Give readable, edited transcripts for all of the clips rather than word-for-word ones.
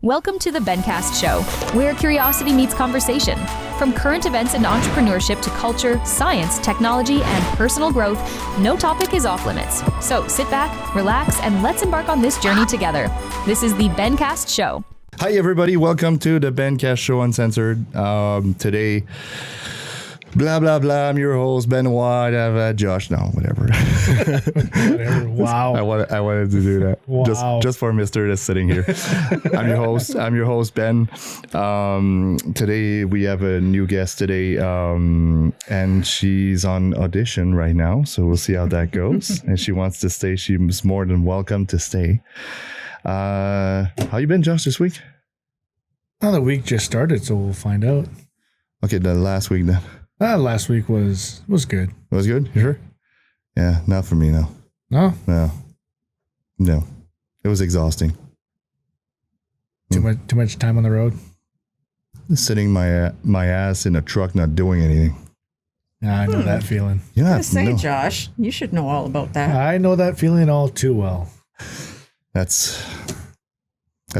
Welcome to the BenCast Show, where curiosity meets conversation. From current events and entrepreneurship to culture, science, technology, and personal growth, no topic is off limits. So sit back, relax, and let's embark on this journey together. This is the BenCast Show. Hi, everybody. Welcome to the BenCast Show Uncensored. Today, blah, blah, blah. I'm your host, Ben Watt. Josh. No, whatever. Wow. I wanted to do that. Wow. Just for Mr. that's sitting here. I'm your host, Ben. Today, we have a new guest today, and she's on audition right now. So we'll see how that goes. And she wants to stay. She's more than welcome to stay. How you been, Josh, this week? Well, the week just started, so we'll find out. Okay, the last week then. Last week was good. It was good? You sure? Yeah, not for me, no. No? No. It was exhausting. Too much time on the road? Sitting my ass in a truck not doing anything. Yeah, I know that feeling. Yeah, Josh, you should know all about that. I know that feeling all too well. That's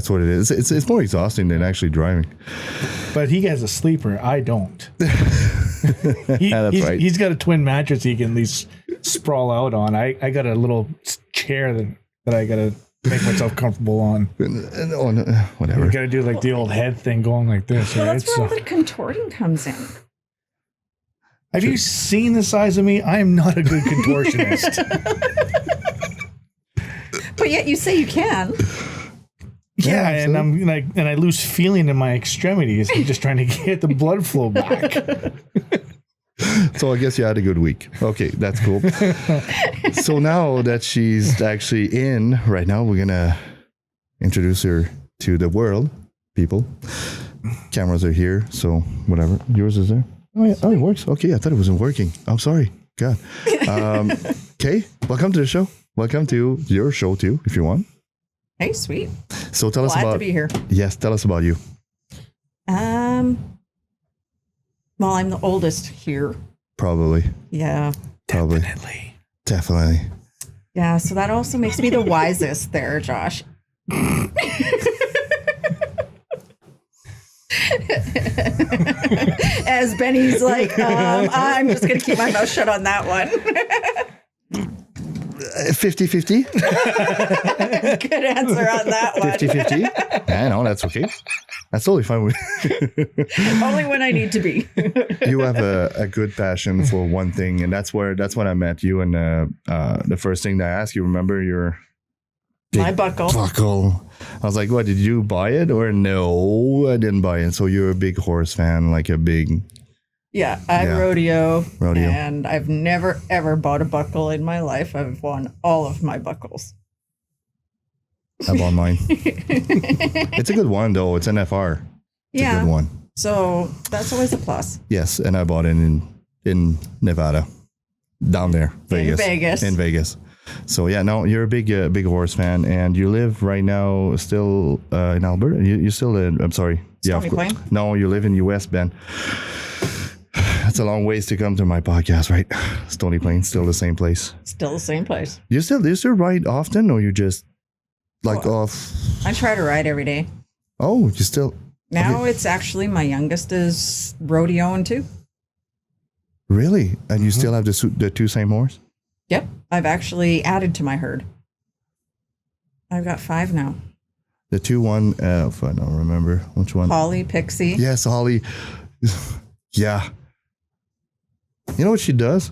what it is. It's more exhausting than actually driving. But he has a sleeper. I don't. That's right. He's got a twin mattress he can at least sprawl out on. I got a little chair that I got to make myself comfortable on. Oh, no, whatever. You got to do like the old head thing going like this. Well, right? that's where all the contorting comes in. Have you seen the size of me? I am not a good contortionist. But yet you say you can. Yeah, and I'm like, and I lose feeling in my extremities. I'm just trying to get the blood flow back. So I guess you had a good week. Okay, that's cool. So now that she's actually in right now, we're gonna introduce her to the world, people. Cameras are here, so whatever. Yours is there. Oh, yeah. Oh, it works. Okay, I thought it wasn't working. I'm sorry. God. Okay, welcome to the show. Welcome to your show too, if you want. Hey, sweet. So tell us Glad about. to be here. Yes, tell us about you. Well, I'm the oldest here. Probably. Yeah. Probably. Definitely. Yeah, so that also makes me the wisest there, Josh. As Benny's like, I'm just going to keep my mouth shut on that one. 50-50? Good answer on that one. 50-50? I know, that's okay. That's totally fine with Only when I need to be. You have a good passion for one thing, and that's when I met you. And the first thing that I asked you, remember your My buckle. I was like, what, did you buy it? Or no, I didn't buy it. So you're a big horse fan, like a big... Yeah, I rodeo, Rodeo. And I've never, ever bought a buckle in my life. I've won all of my buckles. I bought mine. It's a good one, though. It's an FR. It's a good one. So that's always a plus. Yes, and I bought it in Nevada, down there, Vegas. In Vegas. So yeah, no, you're a big horse fan, and you live right now still in Alberta. You still in? I'm sorry. Stony Plain? No, you live in US, Ben. That's a long ways to come to my podcast, right? Stony Plain, still the same place. Still the same place. Do you still ride often, or you just off? I try to ride every day. Oh, you still? Now it's actually my youngest is rodeoing too. Really? And you still have the two same horse? Yep. I've actually added to my herd. I've got 5 now. The 2-1, if I don't remember which one. Holly, Pixie. Yes, Holly. Yeah. You know what she does?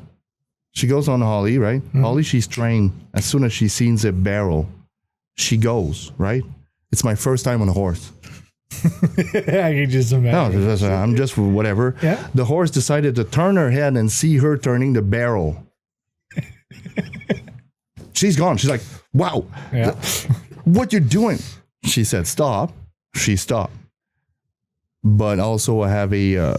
She goes on Holly, right? Holly, she's trained. As soon as she sees a barrel, she goes, right? It's my first time on a horse. I can just imagine. No, I'm just whatever. Yeah. The horse decided to turn her head and see her turning the barrel. She's gone. She's like, wow. Yeah. What you doing? She said, stop. She stopped. But also I have a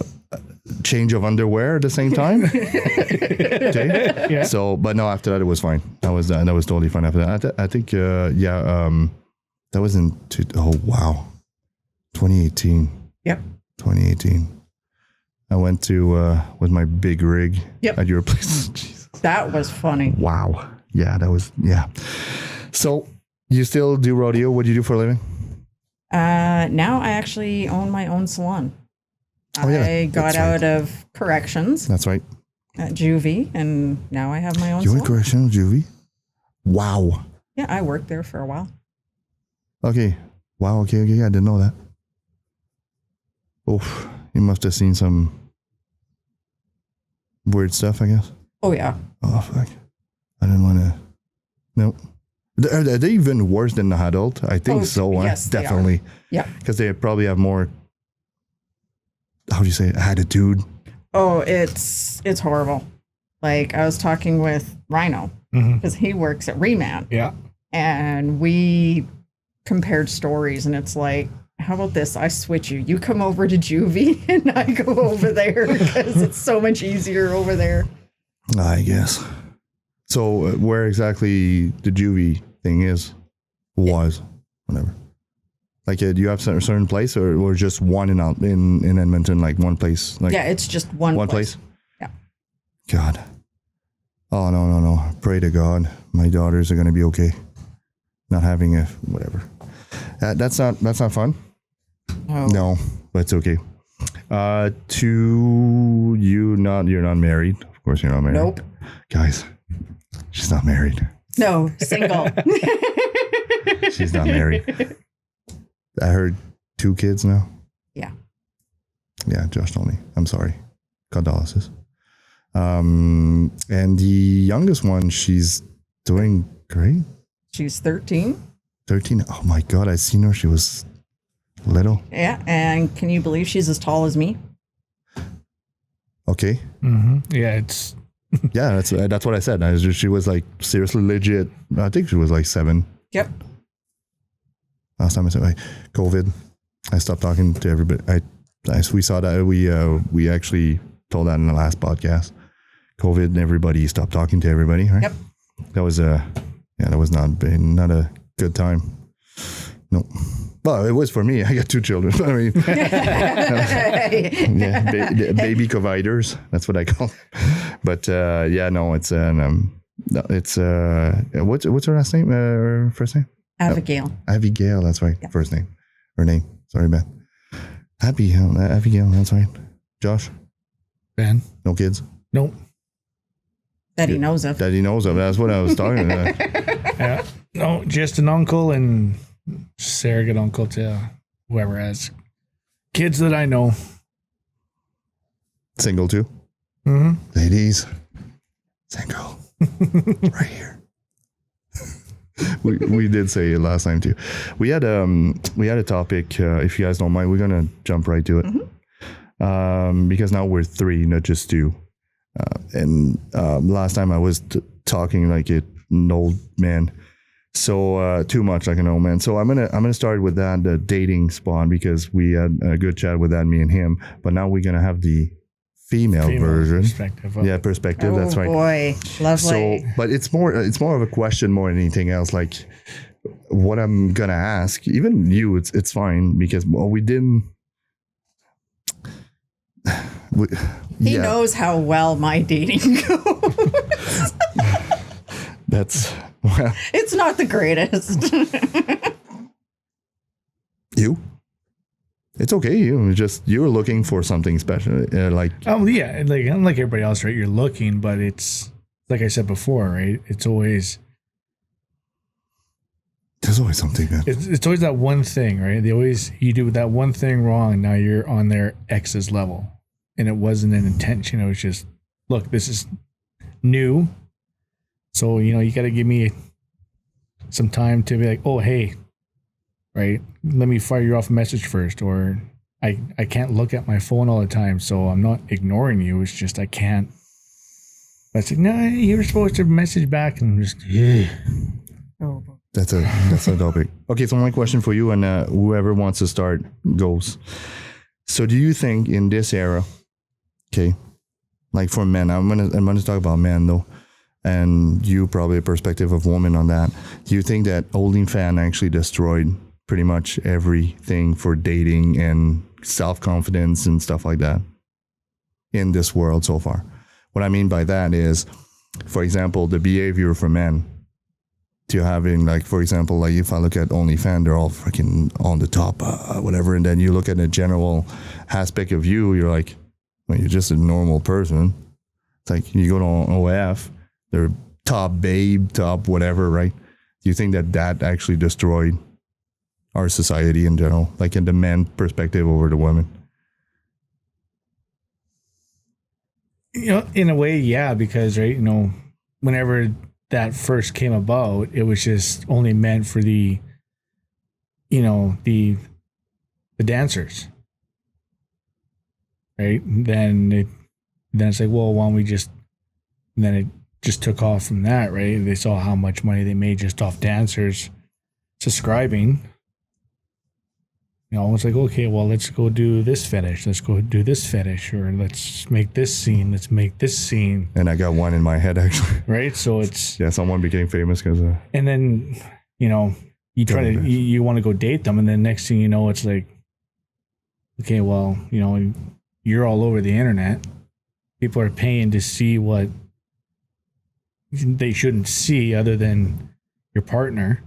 change of underwear at the same time. Okay. Yeah. So, but no, after that it was fine. That was totally fine after that. I think, that was in 2018. Yep. 2018. I went to with my big rig at your place. Jesus. That was funny. Wow. Yeah, that was, yeah. So you still do rodeo? What do you do for a living? Now I actually own my own salon. Oh, yeah, I got that's out right. of corrections That's right. at Juvie, and now I have my own You salon. went correctional juvie? Wow. Yeah, I worked there for a while. Okay. Wow. Okay. I didn't know that. Oof. You must have seen some weird stuff, I guess. Oh, yeah. Oh, fuck. I didn't want to. Nope. Are they even worse than the adult? I think Oh, so. yes, they are. Definitely. Yeah. Because they probably have more, how do you say, attitude. Oh, it's horrible. Like, I was talking with Rhino because he works at Remand, Yeah. and we compared stories, and it's like, how about this? I switch you. You come over to Juvie, and I go over there because it's so much easier over there. I guess. So where exactly the juvie thing was, whatever. Like, do you have a certain place or just one in Edmonton, like one place? Like Yeah, it's just one place? Yeah. God. Oh, no. Pray to God. My daughters are going to be okay. Not having a, whatever. That's not fun. Oh. No, but it's okay. You're not married. Of course you're not married. Nope. Guys, she's not married. No, single. She's not married. I heard 2 kids now. Yeah. Yeah, Josh told me. I'm sorry. Condolences. And the youngest one, she's doing great. She's 13. 13. Oh my God, I seen her. She was little. Yeah, and can you believe she's as tall as me? Okay. Yeah, it's Yeah, that's what I said. She was like seriously legit. I think she was like 7. Yep. Last time I said like COVID, I stopped talking to everybody. We saw that we actually told that in the last podcast. COVID and everybody stopped talking to everybody, right? Yep. That was that was not a good time. No. Well, it was for me. I got 2 children. I mean, yeah, baby providers. That's what I call them. But what's her last name? Her first name? Abigail. Abigail. That's right. Yep. First name. Her name. Sorry, Beth. Abigail. That's right. Josh. Ben. No kids. Nope. That he knows of. That he knows of. That's what I was talking about. Yeah. No, just an uncle and surrogate uncle to whoever has kids that I know. Single too. Mm-hmm. Ladies. Single. Right here. we did say it last time too. We had a topic. If you guys don't mind, we're gonna jump right to it. Because now we're 3, not just 2. And last time I was talking like an old man, so too much like an old man. So I'm gonna start with that, the dating spawn, because we had a good chat with that, me and him. But now we're gonna have the female version. Perspective. Yeah, perspective. Oh, that's right. boy. Lovely. So, but it's more of a question more than anything else. Like what I'm gonna ask, even you, it's fine because we didn't. He knows how well my dating goes. That's well, It's not the greatest. you. It's okay. You're looking for something special, like Yeah, like unlike everybody else, right? You're looking, but it's like I said before, right? It's always there's always something. Man. it's always that one thing, right? You do that one thing wrong, now you're on their ex's level, and it wasn't an intention. It was just, look, this is new, so you got to give me some time to be like, oh hey, right? Let me fire you off a message first, or I can't look at my phone all the time, so I'm not ignoring you. It's just I can't. But it's like, no, you were supposed to message back, and I'm just Oh, That's a topic. Okay, so my question for you, and whoever wants to start goes. So, do you think in this era, okay, like for men, I'm gonna talk about men though, and you probably a perspective of woman on that. Do you think that OnlyFans actually destroyed pretty much everything for dating and self-confidence and stuff like that in this world so far? What I mean by that is, for example, the behavior for men to having, like, for example, like if I look at OnlyFans, they're all freaking on the top, whatever. And then you look at the general aspect of you, you're like, well, you're just a normal person. It's like you go to OF, they're top babe, top whatever, right? Do you think that actually destroyed our society in general, like in the man perspective over the women? You know, in a way, yeah, because, right, you know, whenever that first came about, it was just only meant for the, you know, the dancers, right? Then it's like, well, why don't we just, and then it just took off from that, right? They saw how much money they made just off dancers subscribing. You know, it's like, okay, well, let's go do this fetish. Let's go do this fetish, or let's make this scene. Let's make this scene. And I got one in my head, actually. Right? So it's... Yeah, someone became famous because of... And then, you know, you try to... You want to go date them, and then next thing you know, it's like, okay, well, you know, you're all over the internet. People are paying to see what they shouldn't see other than your partner.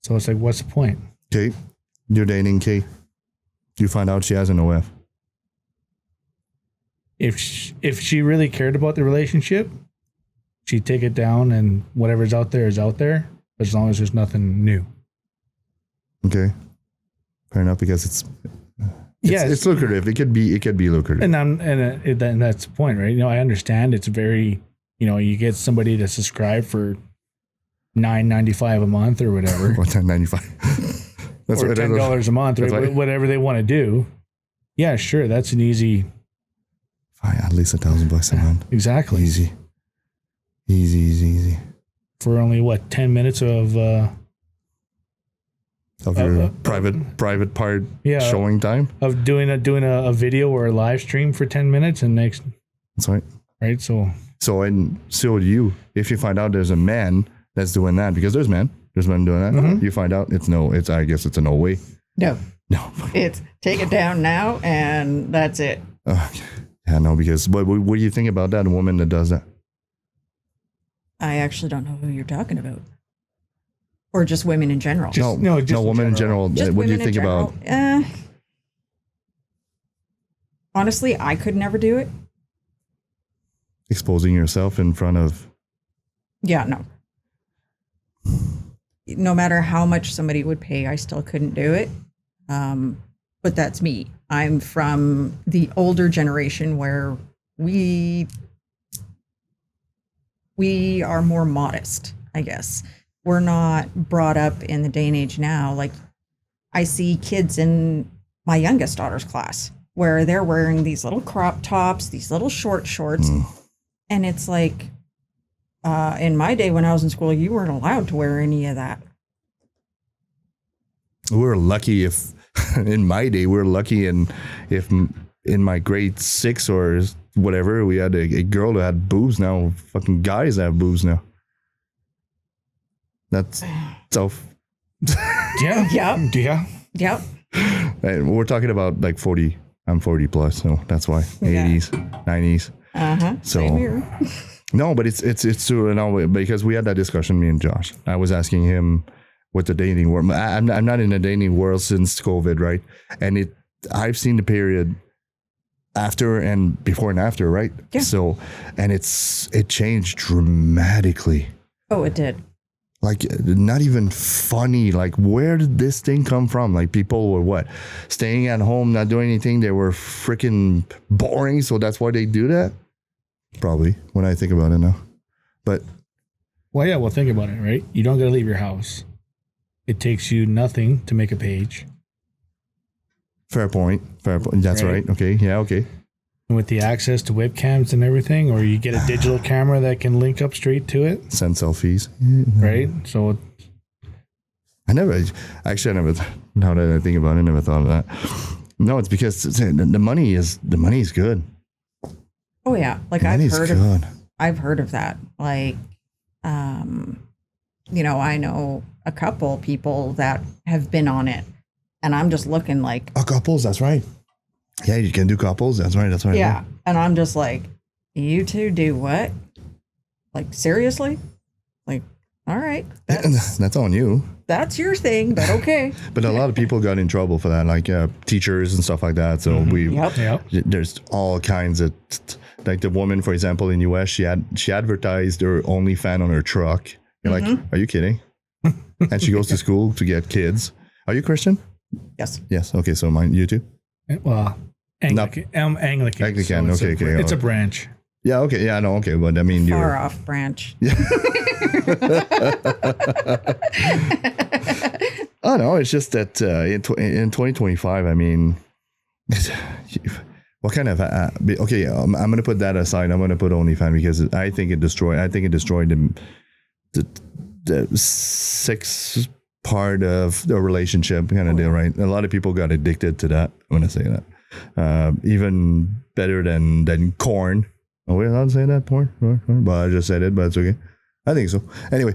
So it's like, what's the point? Kate, you're dating Kate. You find out she has an OF. If she really cared about the relationship, she'd take it down, and whatever's out there is out there, as long as there's nothing new. Okay, fair enough, because it's lucrative. It could be lucrative, and that's the point, right? You know, I understand it's very, you know, you get somebody to subscribe for $9.95 a month or whatever. Or $10.95. That's or $10 a month, right? Whatever they want to do. Yeah, sure. That's an easy. Fine, at least $1,000 a month. Exactly. Easy. For only what, 10 minutes of your private part showing time of doing a video or a live stream for 10 minutes and next. That's right. Right. So you, if you find out there's a man that's doing that, because there's men doing that, mm-hmm. You find out I guess it's a no way. No. It's take it down now and that's it. Yeah, no, because what do you think about that woman that does that? I actually don't know who you're talking about. Or just women in general. Women in general. What do you think about? Honestly, I could never do it. Exposing yourself in front of... Yeah, no. No matter how much somebody would pay, I still couldn't do it. But that's me. I'm from the older generation where we are more modest, I guess. We're not brought up in the day and age now. Like, I see kids in my youngest daughter's class where they're wearing these little crop tops, these little short shorts. And it's like, in my day when I was in school, you weren't allowed to wear any of that. We were lucky if, in my day, if in my grade 6 or whatever, we had a girl that had boobs. Now fucking guys have boobs now. That's so. Yeah. And we're talking about like 40. I'm 40 plus, so that's why. 80s, 90s. So. Same here. No, but it's true now, because we had that discussion, me and Josh. I was asking him with the dating world. I'm not in the dating world since COVID, right? And I've seen the period after and before and after, right? Yeah. So, and it changed dramatically. Oh, it did. Like, not even funny. Like, where did this thing come from? Like, people were what? Staying at home, not doing anything. They were freaking boring. So that's why they do that. Probably, when I think about it now. But well, think about it, right? You don't got to leave your house. It takes you nothing to make a page. Fair point. That's right. Okay. Yeah. Okay. And with the access to webcams and everything, or you get a digital camera that can link up straight to it. Send selfies. Right. So now that I think about it, I never thought of that. No, it's because the money is good. Oh yeah, like I've heard of that. Like, you know, I know a couple people that have been on it, and I'm just looking like couples. That's right. Yeah, you can do couples. That's right. Yeah, and I'm just like, you two do what? Like, seriously? Like, All right. That's on you. That's your thing, but okay. But a lot of people got in trouble for that, like teachers and stuff like that. So there's all kinds of, like the woman, for example, in US, she advertised her OnlyFans on her truck. You're like, are you kidding? And she goes to school to get kids. Are you Christian? Yes. Yes. Okay. So mine, you too? Well, Anglican. Anglican. Anglican. So okay. It's a branch. Yeah. Okay. Yeah. No. Okay. But I mean, Far off branch. Oh no, it's just that in 2025, I mean, what kind of okay? I'm going to put that aside. I'm going to put OnlyFans because I think it destroyed the sex part of the relationship kind of deal, right? A lot of people got addicted to that. I'm going to say that. Even better than corn. Are we allowed to say that? Porn? But I just said it, but it's okay. I think so. Anyway,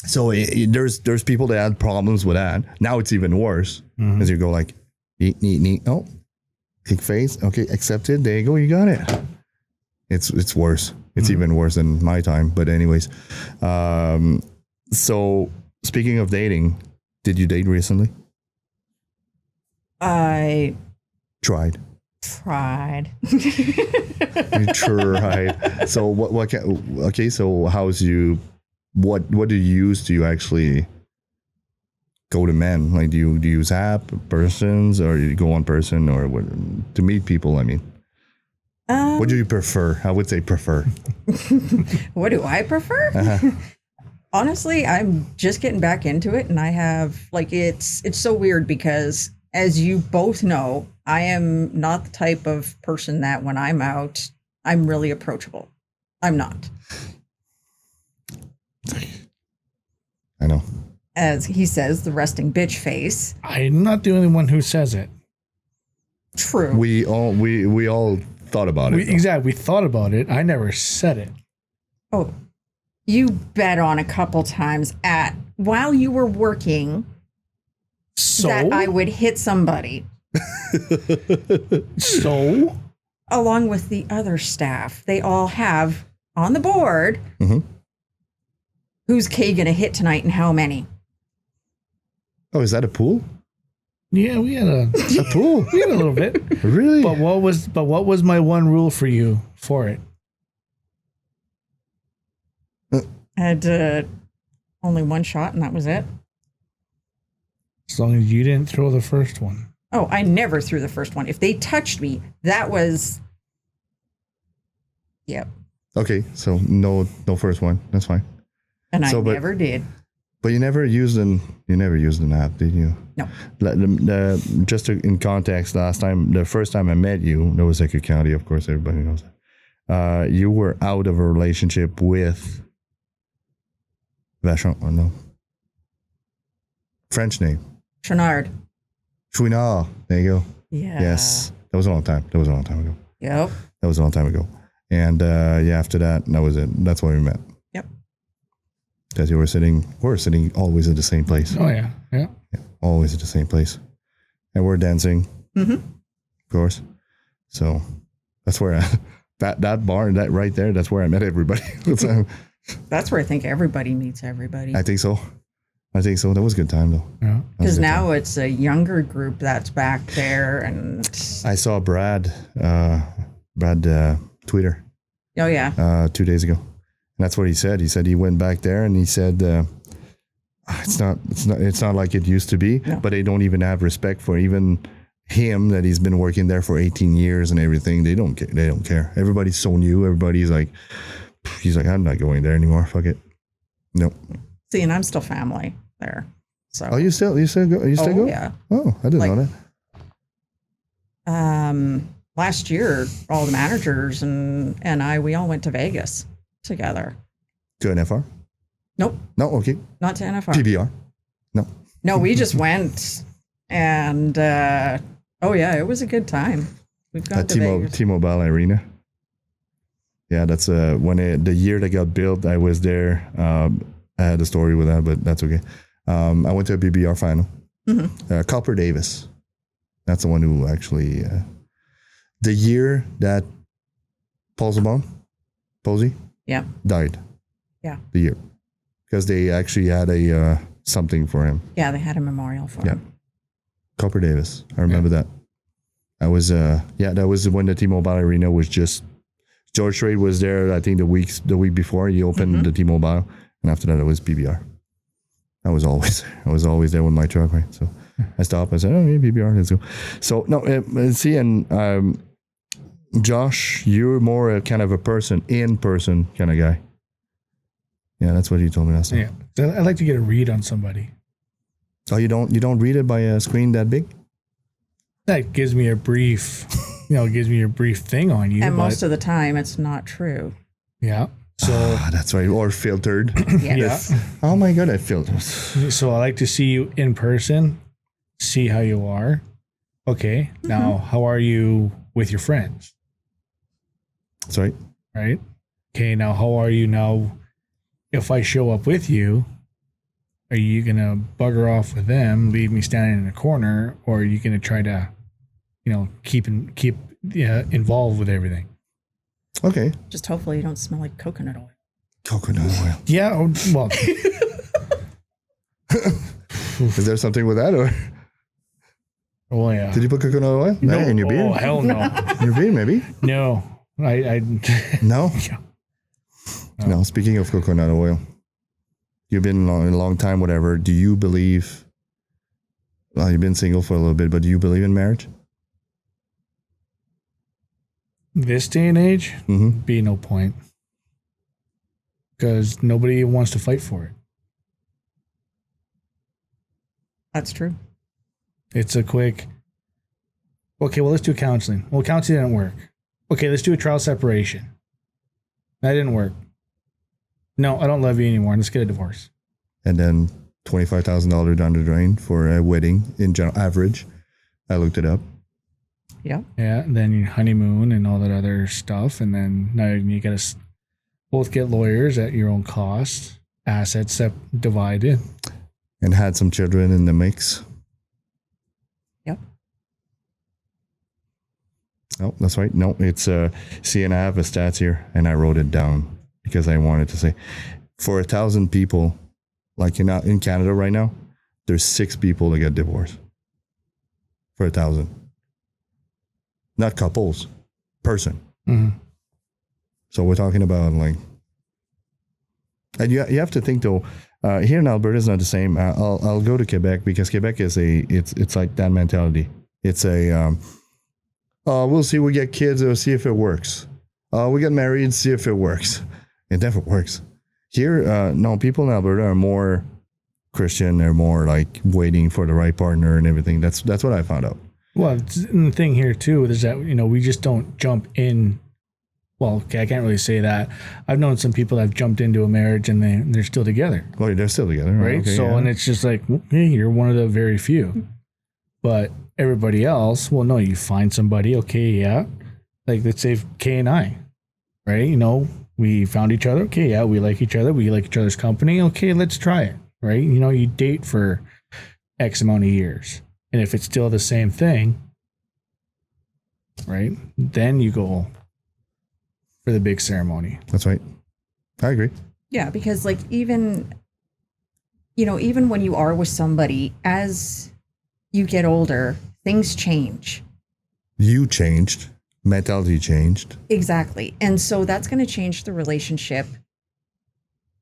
so there's people that had problems with that. Now it's even worse as you go like, neat. Oh, click face. Okay, accepted. There you go. You got it. It's worse. It's even worse than my time. But anyways, so speaking of dating, did you date recently? I tried. You tried. So what okay, so how's you what do you use to actually go to men? Like do you use app persons or you go on person or what to meet people? I mean, what do you prefer? I would say prefer. What do I prefer? Honestly, I'm just getting back into it, and I have like it's so weird because as you both know, I am not the type of person that when I'm out, I'm really approachable. I'm not. I know. As he says, the resting bitch face. I'm not the only one who says it. True. We all thought about it. Exactly. We thought about it. I never said it. Oh, you bet on a couple times while you were working that I would hit somebody. So? Along with the other staff, they all have on the board who's Kay going to hit tonight and how many. Oh, is that a pool? Yeah, we had a pool. We had a little bit. Really? But what was my one rule for you for it? I had only one shot and that was it. As long as you didn't throw the first one. Oh, I never threw the first one. If they touched me, that was... Yep. Okay, so no first one. That's fine. And I never did. But you never used an app, did you? No. Just in context, the first time I met you, Nova Scotia County, of course, everybody knows that. You were out of a relationship with Vachon, or no? French name. Chouinard. Juvenile. There you go. Yeah. Yes. That was a long time. ago. Yep. That was a long time ago. And after that was it. That's why we met. Yep. Because we're sitting always at the same place. Oh, yeah. Always at the same place. And we're dancing. Of course. So that's where that bar, that right there, that's where I met everybody. That's where I think everybody meets everybody. I think so. That was a good time though. Yeah. Because now it's a younger group that's back there, and I saw Brad Twitter. Oh yeah. 2 days ago, and that's what he said. He said he went back there and he said it's not like it used to be. No. But they don't even have respect for even him that he's been working there for 18 years and everything. They don't care. Everybody's so new. Everybody's like, he's like, I'm not going there anymore. Fuck it. Nope. See, and I'm still family there. So. Oh, you still go? Yeah. Oh, I didn't know that. Last year, all the managers and we all went to Vegas together. To NFR? Nope. No. Okay. Not to NFR. PBR? No. No, we just went, and it was a good time. We've gone to Vegas. T-Mobile Arena. Yeah, that's the year that got built. I was there. I had a story with that, but that's okay. I went to a BBR final. Copper Davis. That's the one who actually... the year that Paul Zabon, Posey, died. Yeah. The year. because they actually had a something for him. Yeah, they had a memorial for Yeah. him. Copper Davis. I remember that. That was that was when the T-Mobile Arena was just George Strait was there. I think the week before he opened the T-Mobile, and after that it was PBR. I was always there with my truck, right? So I stopped. I said, "Oh, yeah, PBR, let's go." So no, see, and Josh, you're more a kind of a in-person kind of guy. Yeah, that's what you told me last time. Yeah. So I like to get a read on somebody. Oh, you don't read it by a screen that big? That gives me a brief, gives me a brief thing on you. And most of the time, it's not true. Yeah. So that's right. Or filtered. Yes. yeah. Oh my God, I filtered. So I like to see you in person, see how you are. Okay. Now, how are you with your friends? That's right. Right. Okay. Now, how are you now? If I show up with you, are you going to bugger off with them, leave me standing in a corner, or are you going to try to, keep involved with everything? Okay. Just hopefully you don't smell like coconut oil. Coconut oil. Yeah. Well, Is there something with that, or oh yeah. did you put coconut oil in your beer? Oh hell no. In your beer, maybe? No. I No. Yeah. No. Speaking of coconut oil, you've been a long time, whatever. Do you believe? Well, you've been single for a little bit, but do you believe in marriage? This day and age, Mm-hmm. be no point. Because nobody wants to fight for it. That's true. It's a quick, okay, well, let's do counseling. Well, counseling didn't work. Okay, let's do a trial separation. That didn't work. No, I don't love you anymore. Let's get a divorce. And then $25,000 down the drain for a wedding in general average. I looked it up. Yeah. Yeah, and then your honeymoon and all that other stuff. And then now you got to both get lawyers at your own cost, assets divided. And had some children in the mix. Yep. No, that's right. No, it's see, and I have the stats here, and I wrote it down because I wanted to say, for 1,000 people, like in Canada right now, there's 6 people that get divorced. For 1,000, not couples, person. Mm-hmm. So we're talking about like, and you have to think though. Here in Alberta is not the same. I'll go to Quebec because Quebec is it's like that mentality. It's a we'll see. We get kids. We'll see if it works. We get married. See if it works. It never works. Here, no. People in Alberta are more Christian. They're more like waiting for the right partner and everything. That's what I found out. Well, the thing here too is that, we just don't jump in. Well, okay, I can't really say that. I've known some people that have jumped into a marriage and they're still together. Oh, they're still together, Right. Okay, So, yeah. and it's just like, hey, you're one of the very few. But everybody else, well, no, you find somebody. Okay. Yeah. Like, let's say Kay and I, right? We found each other. Okay. Yeah. We like each other. We like each other's company. Okay. Let's try it. Right. You date for X amount of years. And if it's still the same thing, right, then you go for the big ceremony. That's right. I agree. Yeah, because like even when you are with somebody, as you get older, things change. You changed. Mentality changed. Exactly. And so that's going to change the relationship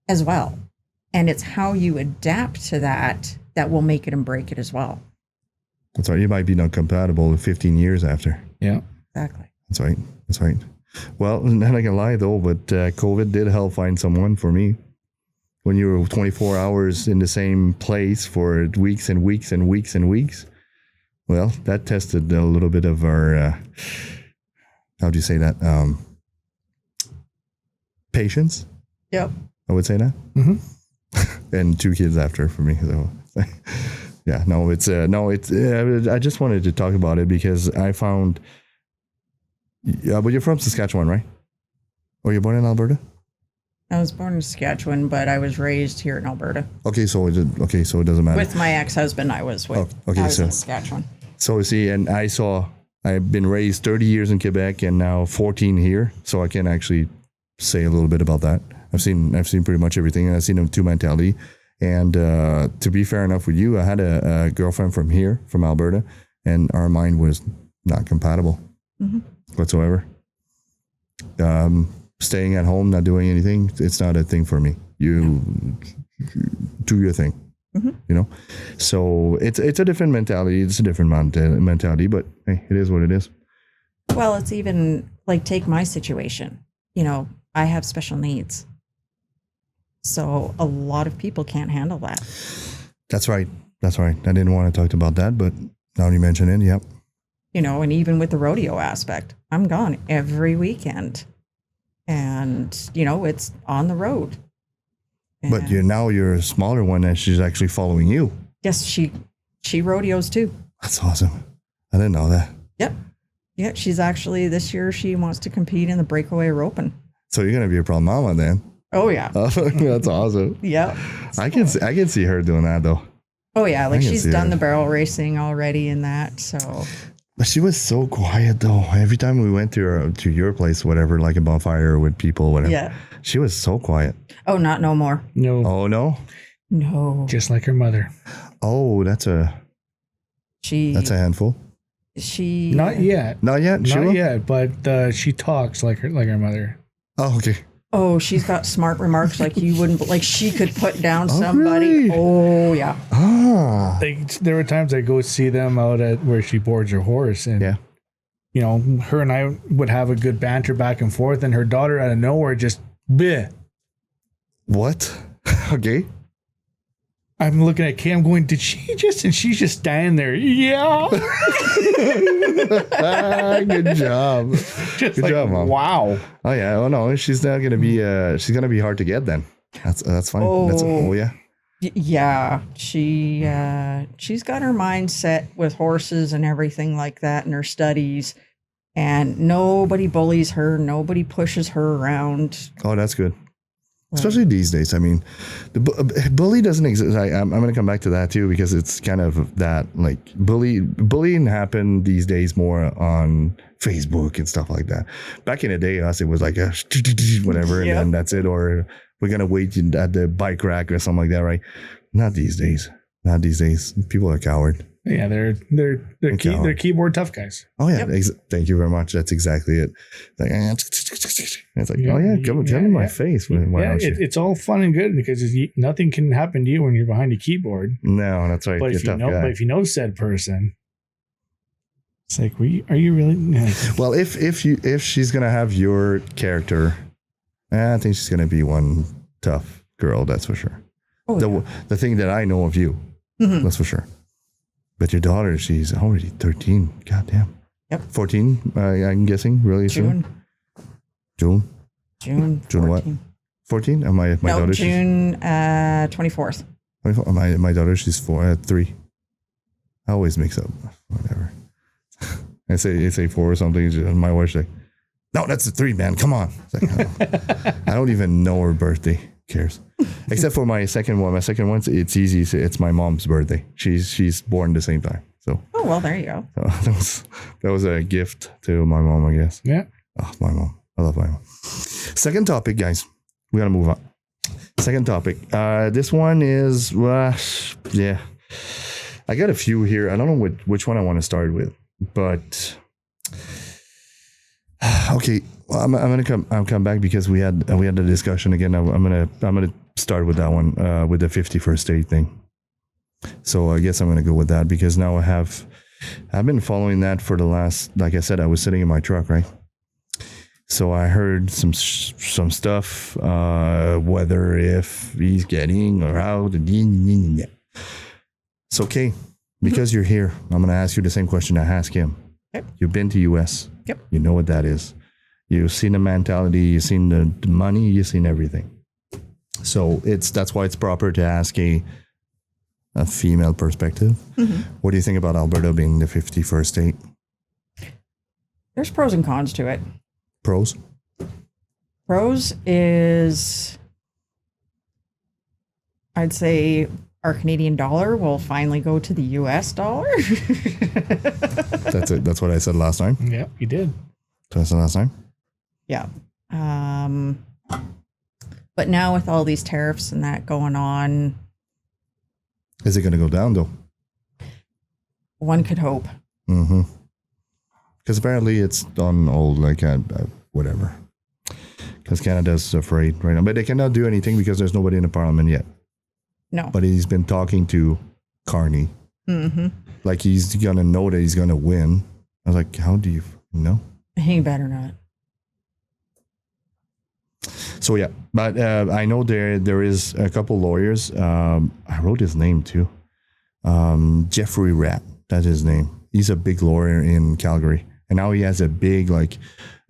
as well. And it's how you adapt to that will make it and break it as well. That's right. You might be not compatible 15 years after. Yeah. Exactly. That's right. That's right. Well, not gonna lie though, but COVID did help find someone for me. When you were 24 hours in the same place for weeks and weeks and weeks and weeks, well, that tested a little bit of our, how do you say that? Patience. Yep. I would say that. Mm-hmm. And 2 kids after for me. So, yeah, I just wanted to talk about it because I found. Yeah, but you're from Saskatchewan, right? Or you're born in Alberta? I was born in Saskatchewan, but I was raised here in Alberta. Okay, so it doesn't matter. With my ex-husband, I was with. Oh, okay, I was so- in Saskatchewan. So see, and I've been raised 30 years in Quebec and now 14 here, so I can actually say a little bit about that. I've seen pretty much everything, and I've seen a two mentality. And to be fair enough with you, I had a girlfriend from here, from Alberta, and our mind was not compatible whatsoever. Staying at home, not doing anything, it's not a thing for me. You do your thing, you know? So it's a different mentality. It's a different mentality, but hey, it is what it is. Well, it's even like, take my situation. You know, I have special needs. So a lot of people can't handle that. That's right. I didn't want to talk about that, but now you mention it, yep. You know, and even with the rodeo aspect, I'm gone every weekend. And, you know, it's on the road. But you're a smaller one, and she's actually following you. Yes, she rodeos too. That's awesome. I didn't know that. Yep. Yeah, she's actually, this year she wants to compete in the breakaway roping. So you're gonna be a problem mama then. Oh yeah. That's awesome. Yeah. I can see her doing that though. Oh yeah, like she's done the barrel racing already in that. So. But she was so quiet though. Every time we went to your place, whatever, like a bonfire with people, whatever. Yeah. She was so quiet. Oh, not no more. No. Oh no. No. Just like her mother. Oh, that's a handful. She not yet. Not yet. Not yet. But she talks like her mother. Oh, okay. Oh, she's got smart remarks like you wouldn't. Like she could put down somebody. Really? Oh yeah. Ah. There were times I go see them out at where she boards her horse, and you know, her and I would have a good banter back and forth, and her daughter out of nowhere just bleh. What? Okay. I'm looking at Kay, I'm going, did she just? And she's just standing there. Yeah. Good job. Good job, Mom. Wow. Oh yeah. Oh no, she's not gonna be. She's gonna be hard to get then. That's fine. Oh, yeah. Yeah. She's got her mind set with horses and everything like that, in her studies, and nobody bullies her. Nobody pushes her around. Oh, that's good. Especially these days. I mean, the bully doesn't exist. I'm going to come back to that too, because it's kind of that, like, bullying happened these days more on Facebook and stuff like that. Back in the day, us, it was like a whatever, and then that's it. Or we're going to wait at the bike rack or something like that, right? Not these days. Not these days. People are coward. Yeah, they're keyboard tough guys. Oh yeah, thank you very much. That's exactly it. Like, it's like, oh yeah, come in my face. It's all fun and good because nothing can happen to you when you're behind a keyboard. No, that's right. But if you know said person, it's like, are you really? Well, if she's gonna have your character, I think she's gonna be one tough girl. That's for sure. Oh, the thing that I know of you, that's for sure. But your daughter, she's already 13. Goddamn. Yep. 14, I'm guessing, really soon. June what? 14? My daughter. June 24th. 24. My daughter, she's 3. I always mix up. Whatever. I say 4 or something. And my wife's like, no, that's the 3, man. Come on. It's like, I don't even know her birthday. Cares, except for my second one. My second one, it's easy. It's my mom's birthday. She's born the same time. So well, there you go. So that was a gift to my mom, I guess. Yeah. Oh, my mom. I love my mom. Second topic, guys. We gotta move on. Second topic. This one is I got a few here. I don't know which one I want to start with, but okay. Well, I'm gonna come back because we had a discussion again. I'm gonna start with that one with the 51st date thing. So I guess I'm gonna go with that because now I've been following that for the last, like I said, I was sitting in my truck, right? So I heard some stuff, whether if he's getting or how. It's okay because you're here. I'm gonna ask you the same question I asked him. Yep. You've been to US. Yep. You know what that is. You've seen the mentality, you've seen the money, you've seen everything. So that's why it's proper to ask a female perspective. What do you think about Alberta being the 51st state? There's pros and cons to it. Pros? Pros is, I'd say our Canadian dollar will finally go to the US dollar. That's it. That's what I said last time. Yeah, you did. That's the last time. Yeah. But now with all these tariffs and that going on, Is it going to go down though? one could hope. Mm-hmm. Because apparently it's on old, like, whatever. Because Canada's afraid right now. But they cannot do anything because there's nobody in the parliament yet. No. But he's been talking to Carney. Mm-hmm. Like he's going to know that he's going to win. I was like, how do you know? He better not. So, yeah. But I know there is a couple lawyers. I wrote his name too. Jeffrey Rapp. That's his name. He's a big lawyer in Calgary. And now he has a big, like,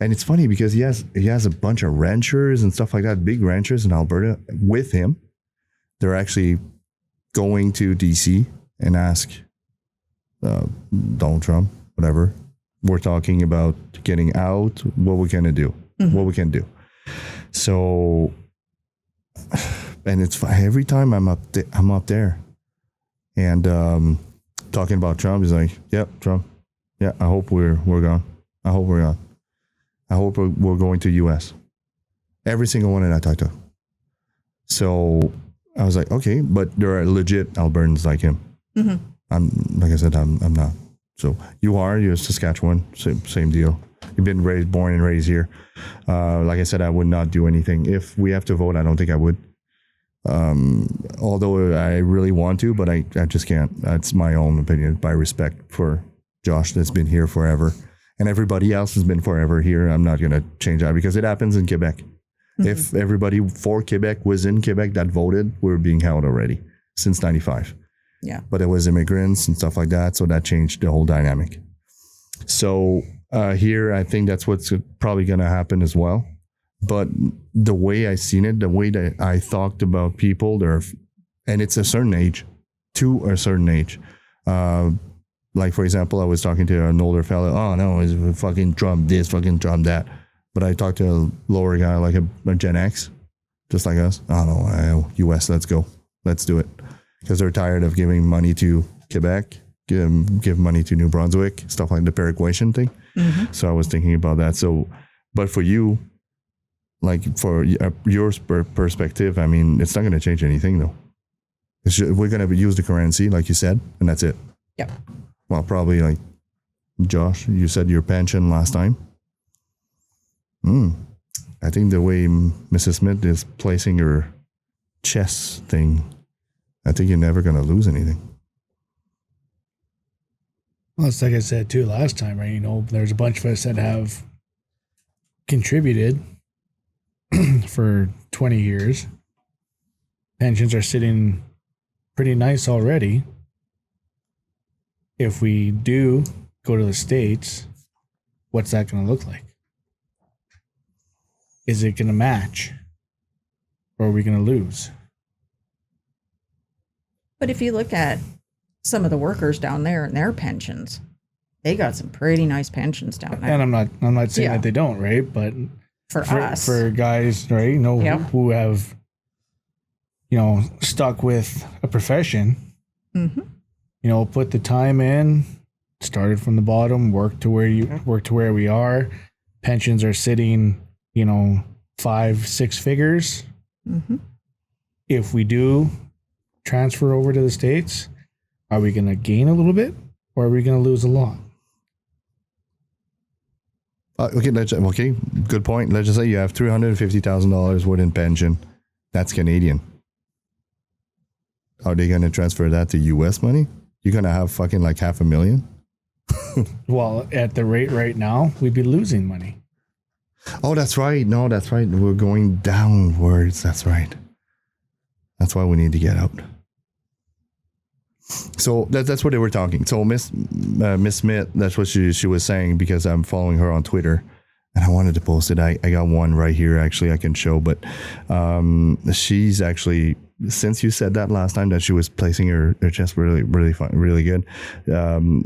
and it's funny because he has a bunch of ranchers and stuff like that, big ranchers in Alberta with him. They're actually going to DC and ask Donald Trump, whatever. We're talking about getting out, what we're going to do, what we can do. So, and it's every time I'm up there and talking about Trump, he's like, yep, Trump. Yeah, I hope we're gone. I hope we're gone. I hope we're going to U.S. Every single one that I talked to. So I was like, okay, but there are legit Albertans like him. Mm-hmm. Like I said, I'm not. So you're Saskatchewan, same deal. You've been born and raised here. Like I said, I would not do anything. If we have to vote, I don't think I would. Although I really want to, but I just can't. That's my own opinion, by respect for Josh that's been here forever. And everybody else has been forever here. I'm not going to change that because it happens in Quebec. Mm-hmm. If everybody for Quebec was in Quebec that voted, we're being held already since 95. Yeah. But it was immigrants and stuff like that. So that changed the whole dynamic. So here, I think that's what's probably going to happen as well. But the way I seen it, the way that I talked about people, and it's a certain age, to a certain age. Like, for example, I was talking to an older fellow. Oh, no, it's fucking Trump this, fucking Trump that. But I talked to a lower guy, like a Gen X, just like us. Oh, no, US, let's go. Let's do it. Because they're tired of giving money to Quebec, give money to New Brunswick, stuff like the perequation thing. Mm-hmm. So I was thinking about that. So, but for you, like for your perspective, I mean, it's not going to change anything, though. We're going to use the currency, like you said, and that's it. Yep. Well, probably like Josh, you said your pension last time. I think the way Mrs. Smith is placing her chess thing, I think you're never going to lose anything. Well, it's like I said too last time, right? You know, there's a bunch of us that have contributed for 20 years. Pensions are sitting pretty nice already. If we do go to the States, what's that going to look like? Is it going to match? Or are we going to lose? But if you look at some of the workers down there and their pensions, they got some pretty nice pensions down there. And I'm not saying that they don't, right? But for us, for guys, right, you know, who have, you know, stuck with a profession, mm-hmm. you know, put the time in, started from the bottom, work to where we are. Pensions are sitting, you know, 5-6 figures. Mm-hmm. If we do transfer over to the States, are we going to gain a little bit or are we going to lose a lot? Okay, good point. Let's just say you have $350,000 worth in pension. That's Canadian. Are they going to transfer that to U.S. money? You're going to have fucking like $500,000? Well, at the rate right now, we'd be losing money. Oh, that's right. No, that's right. We're going downwards. That's right. That's why we need to get out. So that's what they were talking. So Miss Smith, that's what she was saying, because I'm following her on Twitter and I wanted to post it. I got one right here. Actually, I can show, but she's actually, since you said that last time that she was placing her chest really fun, really good.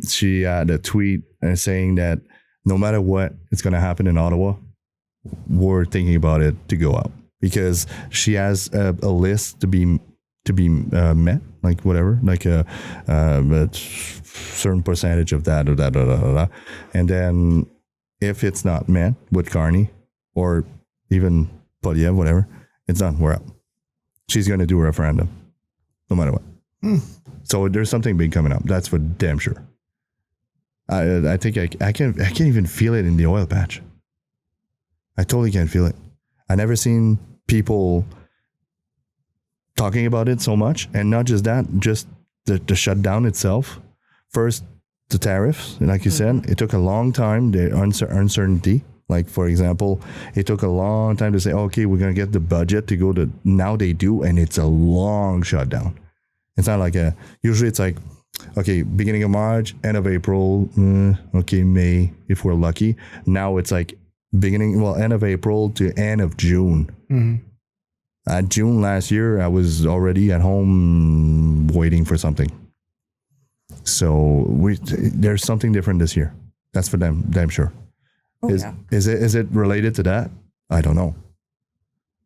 She had a tweet saying that no matter what is going to happen in Ottawa, we're thinking about it to go out, because she has a list to be met, like whatever, like a certain percentage of that or that, and then if it's not met with Carney or even Poliev, whatever, It's done. We're out. She's going to do a referendum, no matter what. So there's something big coming up. That's for damn sure. I think I can't even feel it in the oil patch. I totally can't feel it. I never seen people talking about it so much, and not just that, just the shutdown itself. First, the tariffs, like you said, it took a long time. The uncertainty. Like, for example, it took a long time to say, okay, we're going to get the budget to go to, now they do, and it's a long shutdown. It's not like usually it's like, okay, beginning of March, end of April, okay, May, if we're lucky. Now it's like end of April to end of June. At June last year, I was already at home waiting for something. So there's something different this year. That's for them, damn sure. Is it related to that? I don't know.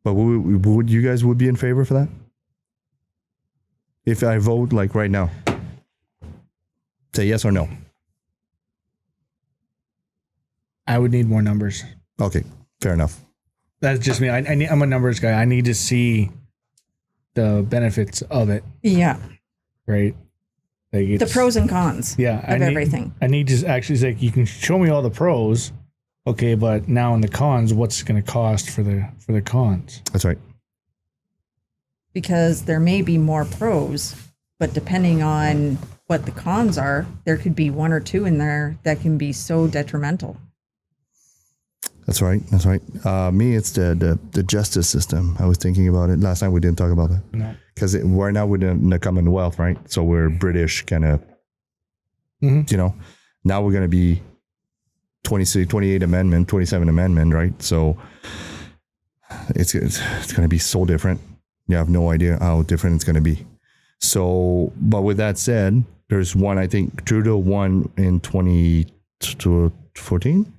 But would you guys be in favor for that? If I vote like right now, say yes or no. I would need more numbers. Okay, fair enough. That's just me. I'm a numbers guy. I need to see the benefits of it. Yeah. Right. Like the pros and cons. Yeah. Of everything. I need to actually say, you can show me all the pros. Okay, but now in the cons, what's going to cost for the cons? That's right. Because there may be more pros, but depending on what the cons are, there could be one or two in there that can be so detrimental. That's right. That's right. Me, it's the justice system. I was thinking about it. Last time we didn't talk about it. No. Because we're now within the Commonwealth, right? So we're British kind of, now we're going to be 28 Amendment, 27 Amendment, right? So it's going to be so different. You have no idea how different it's going to be. So, but with that said, there's one, I think Trudeau won in 2014.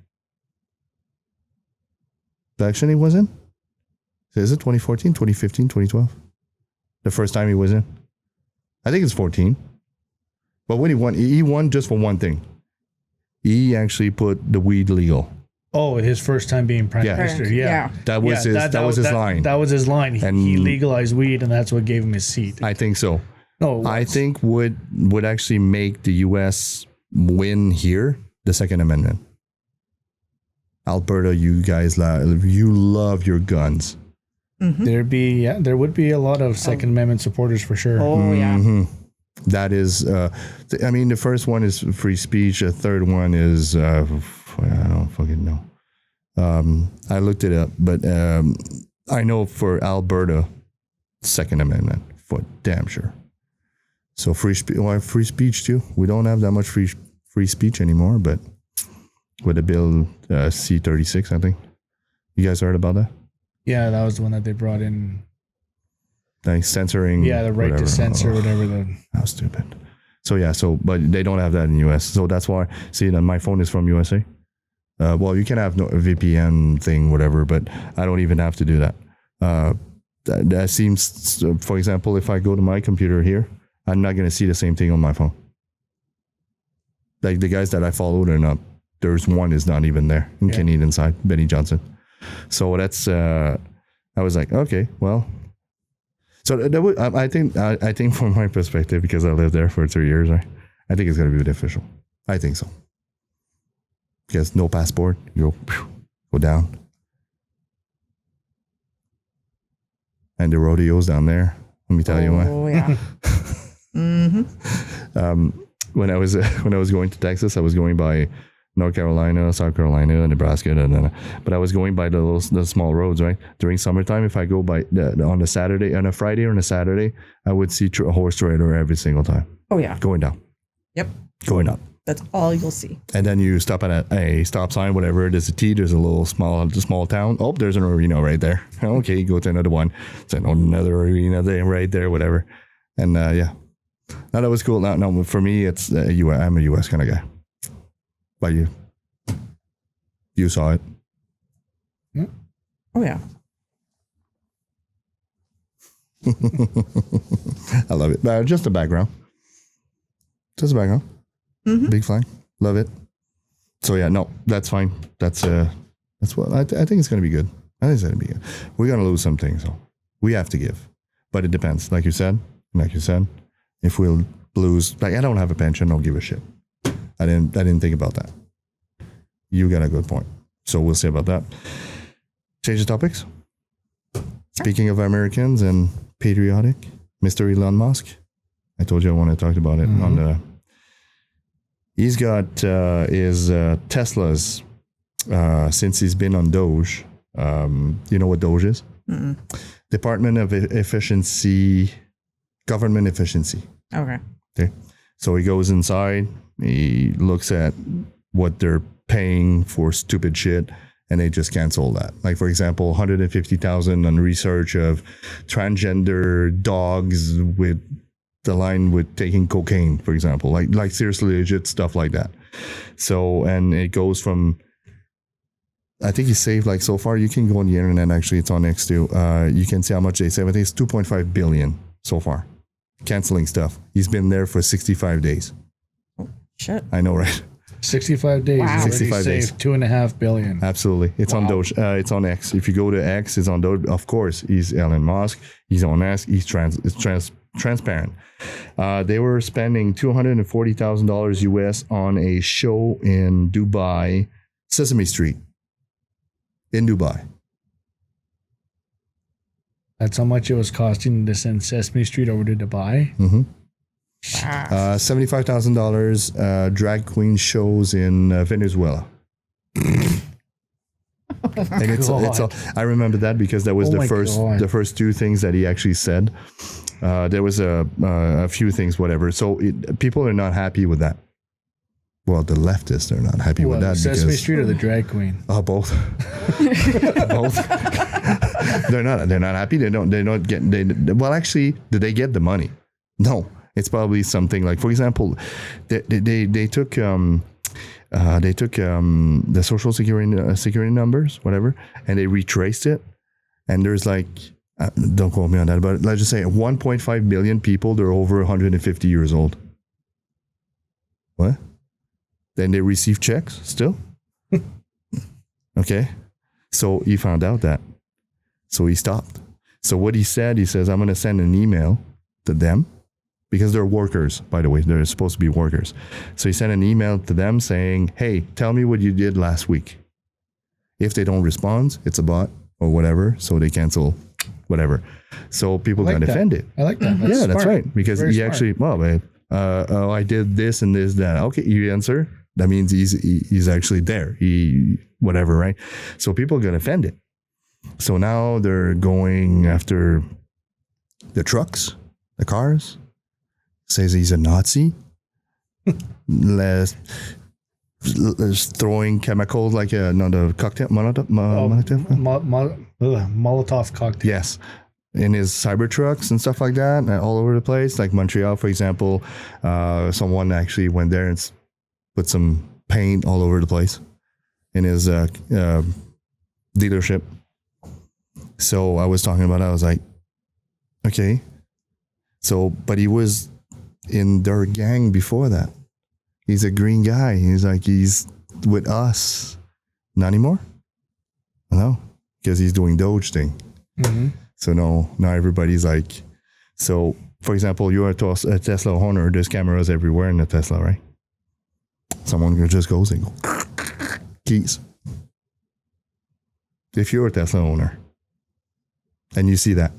The election he was in? Is it 2014, 2015, 2012? The first time he was in? I think it's 14. But when he won just for one thing. He actually put the weed legal. Oh, his first time being prime minister. Yeah. That was his line. That was his line. He legalized weed, and that's what gave him his seat. I think so. No, I think would actually make the U.S. win here the Second Amendment. Alberta, you guys, you love your guns. Mm-hmm. There would be a lot of Second Amendment supporters for sure. Oh, yeah. That is, the first one is free speech. The third one is, I don't fucking know. I looked it up, but I know for Alberta, Second Amendment for damn sure. So free speech too. We don't have that much free speech anymore, but with the bill C-36, I think. You guys heard about that? Yeah, that was the one that they brought in. Like censoring. Yeah, the right to censor, whatever. How stupid. So but they don't have that in the US. So that's why, see, my phone is from USA. Well, you can have no VPN thing, whatever, but I don't even have to do that. That seems, for example, if I go to my computer here, I'm not going to see the same thing on my phone. Like the guys that I followed are not, there's one is not even there in Canadian side, Benny Johnson. So that's, I was like, okay, well. So that would, I think from my perspective, because I lived there for 3 years, right, I think it's going to be beneficial. I think so. Because no passport, you go down. And the rodeos down there, let me tell you what. Oh, yeah. When I was going to Texas, I was going by North Carolina, South Carolina, Nebraska, but I was going by the small roads, right? During summertime, if I go by on a Saturday, on a Friday or on a Saturday, I would see a horse trailer every single time. Oh yeah, going down. Yep, going up. That's all you'll see. And then you stop at a stop sign, whatever. There's a T. There's a little small town. Oh, there's an arena right there. Okay, go to another one. It's another arena there, right there, whatever. And yeah, no, that was cool. No, for me, it's I'm a US kind of guy. But you saw it. Oh yeah. I love it. Just the background. Just the background. Mm-hmm. Big flag. Love it. So yeah, no, that's fine. That's what I think it's gonna be good. I think it's gonna be good. We're gonna lose some things, so We have to give, but it depends. Like you said, if we'll lose, like I don't have a pension, don't give a shit. I didn't think about that. You got a good point. So we'll see about that. Change the topics. Speaking of Americans and patriotic, Mr. Elon Musk. I told you I want to talk about it on the. He's got his Teslas since he's been on DOEG. You know what DOEG is? Mm-mm. Department of Efficiency, Government Efficiency. Okay. So he goes inside, he looks at what they're paying for stupid shit, and they just cancel that. Like, for example, $150,000 on research of transgender dogs with the line with taking cocaine, for example, like seriously legit stuff like that. So, and it goes from, I think he saved, like, so far, you can go on the internet, actually, it's on X2. You can see how much they saved. I think it's $2.5 billion so far, canceling stuff. He's been there for 65 days. Oh, shit. I know, right? 65 days. Wow. 65 days. $2.5 billion. Absolutely. It's on Doge. It's on X. If you go to X, it's on Doge. Of course, he's Elon Musk. He's on X. He's transparent. They were spending $240,000 US on a show in Dubai, Sesame Street. In Dubai. That's how much it was costing to send Sesame Street over to Dubai. Mm-hmm. $75,000 drag queen shows in Venezuela. And it's I remember that because that was the first two things that he actually said. There was a few things, whatever. So people are not happy with that. Well, the leftists are not happy with that. Sesame Street or the drag queen? Oh, both. Both. They're not happy. They don't get. Well, actually, did they get the money? No. It's probably something like, for example, they took the social security numbers, whatever, and they retraced it. And there's like, don't quote me on that, but let's just say 1.5 million people. They're over 150 years old. What? Then they receive checks still. Okay, so he found out that, so he stopped. So what he says, I'm going to send an email to them. Because they're workers, by the way. They're supposed to be workers. So he sent an email to them saying, hey, tell me what you did last week. If they don't respond, it's a bot or whatever. So they cancel whatever. So people got offended. I like that. That's that's right. Because Very he smart. actually, I did this and this, that. Okay, you answer. That means he's actually there. Whatever, right? So people got offended. So now they're going after the trucks, the cars. Says he's a Nazi. Let's throwing chemicals like the cocktail Molotov cocktail. Yes, in his cyber trucks and stuff like that, all over the place. Like Montreal, for example, someone actually went there and put some paint all over the place in his dealership. So I was talking about it. I was like, okay. So, but he was in their gang before that. He's a green guy. He's with us. Not anymore? No, because he's doing Doge thing. Mm-hmm. So now everybody's like, so for example, you're a Tesla owner. There's cameras everywhere in the Tesla, right? Someone just goes and go, keys. If you're a Tesla owner and you see that,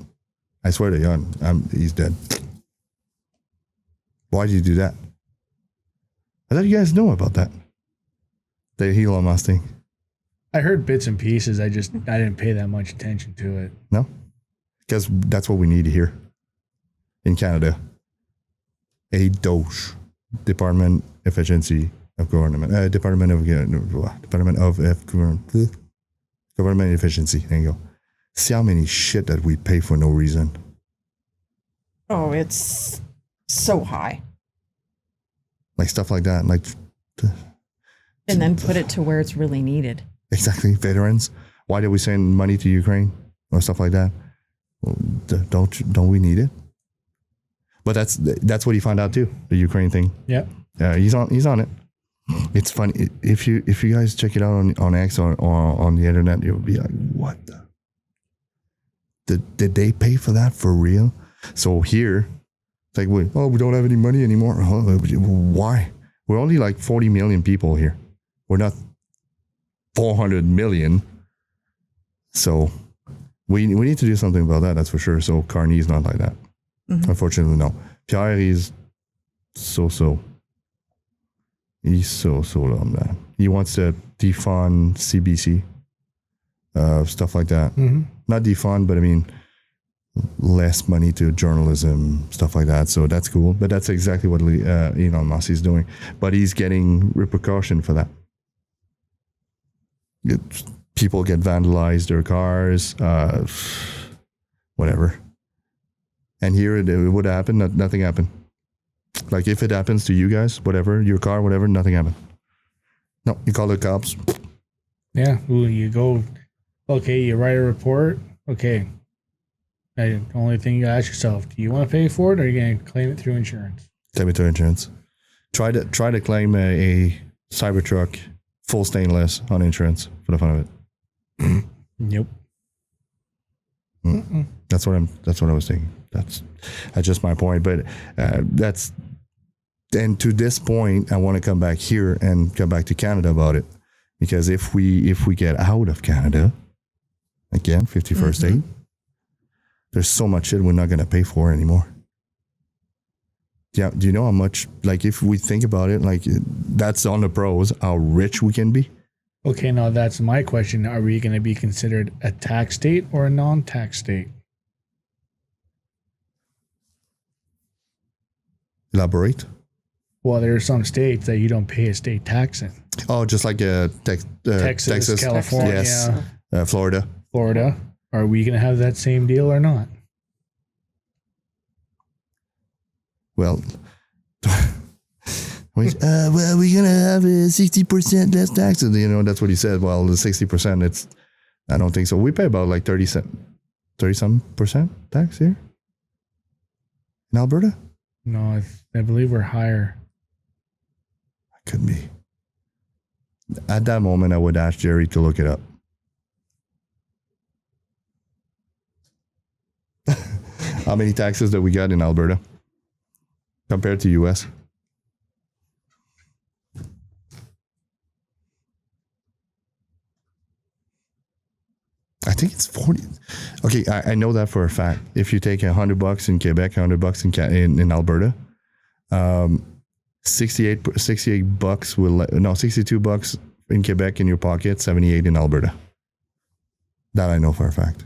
I swear to you, he's dead. Why did you do that? I thought you guys know about that. The Elon Musk thing. I heard bits and pieces. I didn't pay that much attention to it. No? Because that's what we need here in Canada. A DOEG, Department Efficiency of Government. Department of Government Efficiency. There you go. See how many shit that we pay for no reason. Oh, it's so high. Like stuff like that. Like, and then put it to where it's really needed. Exactly. Veterans. Why did we send money to Ukraine or stuff like that? Well, don't we need it? But that's what he found out too. The Ukraine thing. Yeah. He's on it. It's funny if you guys check it out on X or on the internet, you'll be like, what the? did they pay for that for real? So here, it's like, we don't have any money anymore. Why? We're only like 40 million people here. We're not 400 million. So we need to do something about that, that's for sure. So Carney's not like that. Unfortunately, no. Pierre is so. He's so on that. He wants to defund CBC, stuff like that. Not defund, but I mean, less money to journalism, stuff like that. So that's cool. But that's exactly what Elon Musk is doing. But he's getting repercussion for that. People get vandalized, their cars, whatever. And here it would happen. Nothing happened. Like if it happens to you guys, whatever, your car, whatever, nothing happened. No, you call the cops. Yeah, you go. Okay, you write a report. Okay. The only thing you gotta ask yourself: do you want to pay for it, or are you gonna claim it through insurance? Claim it through insurance. Try to claim a Cybertruck full stainless on insurance for the fun of it. Nope. That's what I was thinking. That's just my point. But and to this point, I want to come back here and come back to Canada about it, because if we get out of Canada, again, 51st state, there's so much shit we're not going to pay for anymore. Yeah, do you know how much? Like if we think about it, like that's on the pros, how rich we can be. Okay, now that's my question. Are we going to be considered a tax state or a non-tax state? Elaborate. Well, there are some states that you don't pay a state tax in. Oh, just like Texas, California, yes, Florida. Are we going to have that same deal or not? Well, we're gonna have 60% less taxes. You know, that's what he said. Well, the 60%, I don't think so. We pay about like 30-some% tax here in Alberta. No, I believe we're higher. Could be. At that moment, I would ask Jerry to look it up. How many taxes that we got in Alberta compared to US? I think it's 40. Okay, I know that for a fact. If you take $100 in Quebec, $100 in Alberta, $62 in Quebec in your pocket, 78 in Alberta. That I know for a fact.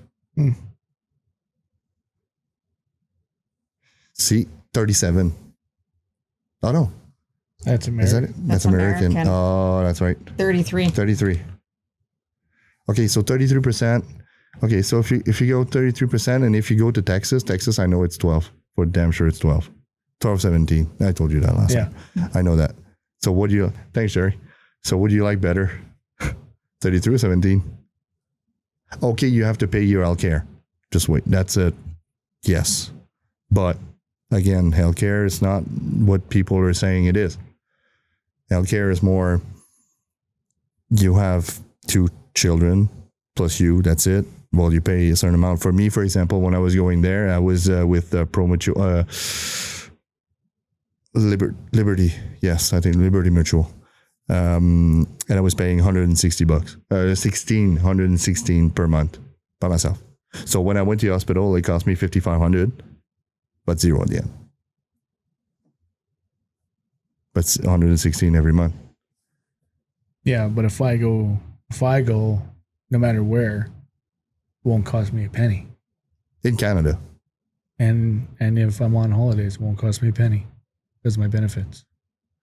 See, 37. Oh no, that's American. Is that it? That's American. Oh, that's right. 33. Okay, so 33%. Okay, so if you go 33%, and if you go to Texas, I know it's 12. For damn sure, it's 12. 17. I told you that last time. I know that. So what do you? Thanks, Jerry. So what do you like better? 33 or 17? Okay, you have to pay your healthcare. Just wait. That's it. Yes, but again, healthcare is not what people are saying it is. Healthcare is more. You have 2 children plus you. That's it. Well, you pay a certain amount. For me, for example, when I was going there, I was with Liberty. Yes, I think Liberty Mutual. And I was paying $160, $116 per month by myself. So when I went to the hospital, it cost me $5,500, but zero at the end. But $116 every month. Yeah, but if I go, no matter where, it won't cost me a penny. In Canada. And if I'm on holidays, it won't cost me a penny. Because of my benefits.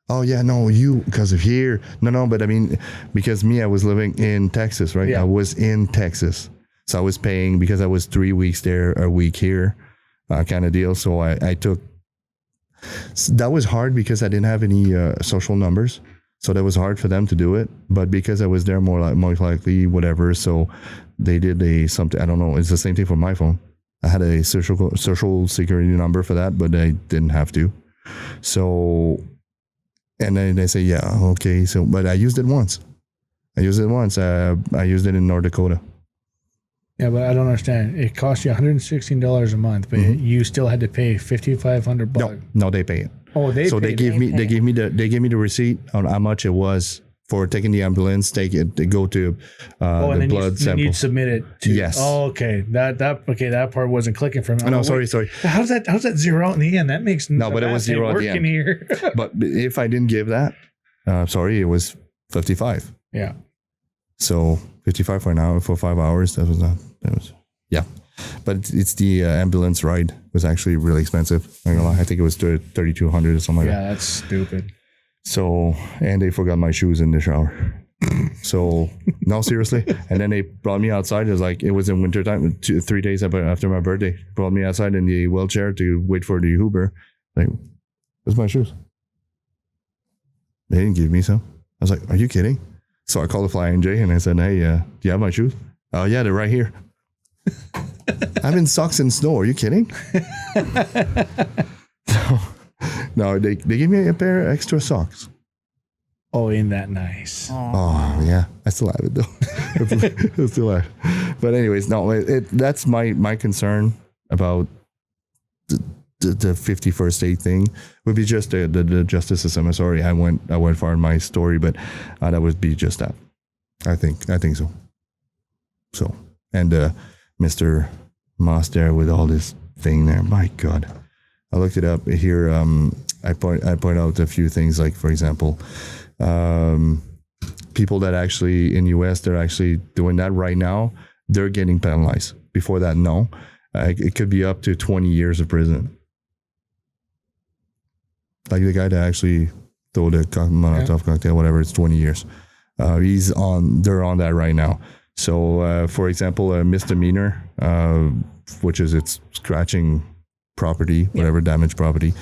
Oh yeah, no, because of here. No, but I mean, because I was living in Texas, right? Yeah. I was in Texas. So I was paying, because I was 3 weeks there, a week here, kind of deal. So I took, that was hard because I didn't have any social numbers. So that was hard for them to do it. But because I was there more likely, whatever. So they did something, I don't know. It's the same thing for my phone. I had a social security number for that, but I didn't have to. So, and then they say, yeah, okay. So, but I used it once. I used it in North Dakota. Yeah, but I don't understand. It cost you $116 a month, but you still had to pay $5,500. No, they pay it. Oh, they So they gave me the receipt on how much it was for taking the ambulance, take it to go to the blood sample. You submit it to. Yes. Oh, okay. That part wasn't clicking for me. No, sorry. How's that zero out in the end? That makes No, but it was zero at the end. Here. But if I didn't give that, it was 55. Yeah. So 55 for an hour for 5 hours. That was yeah. But it's the ambulance ride was actually really expensive. I'm not gonna lie. I think it was 3,200 or something like that. Yeah, that's stupid. So, and they forgot my shoes in the shower. So, no, seriously. And then they brought me outside. It was in winter time, 3 days after my birthday. Brought me outside in the wheelchair to wait for the Uber. Like, where's my shoes? They didn't give me some. I was like, are you kidding? So I called the Flying J and I said, hey, do you have my shoes? Oh, yeah, they're right here. I'm in socks and snow. Are you kidding? No, they gave me a pair of extra socks. Oh, ain't that nice? Oh, yeah. I still have it, though. I still have it. But anyways, no, that's my concern about the 51st state thing would be just the justice system. I'm sorry, I went far in my story, but that would be just that. I think so. So, and Mr. Moss there with all this thing there, my God. I looked it up here. I point out a few things, like, for example, people that actually in US, they're actually doing that right now. They're getting penalized. Before that, no. It could be up to 20 years of prison. Like the guy that actually threw the Molotov cocktail, whatever, it's 20 years. They're on that right now. So, for example, a misdemeanor, which is it's scratching property, whatever, damaged property,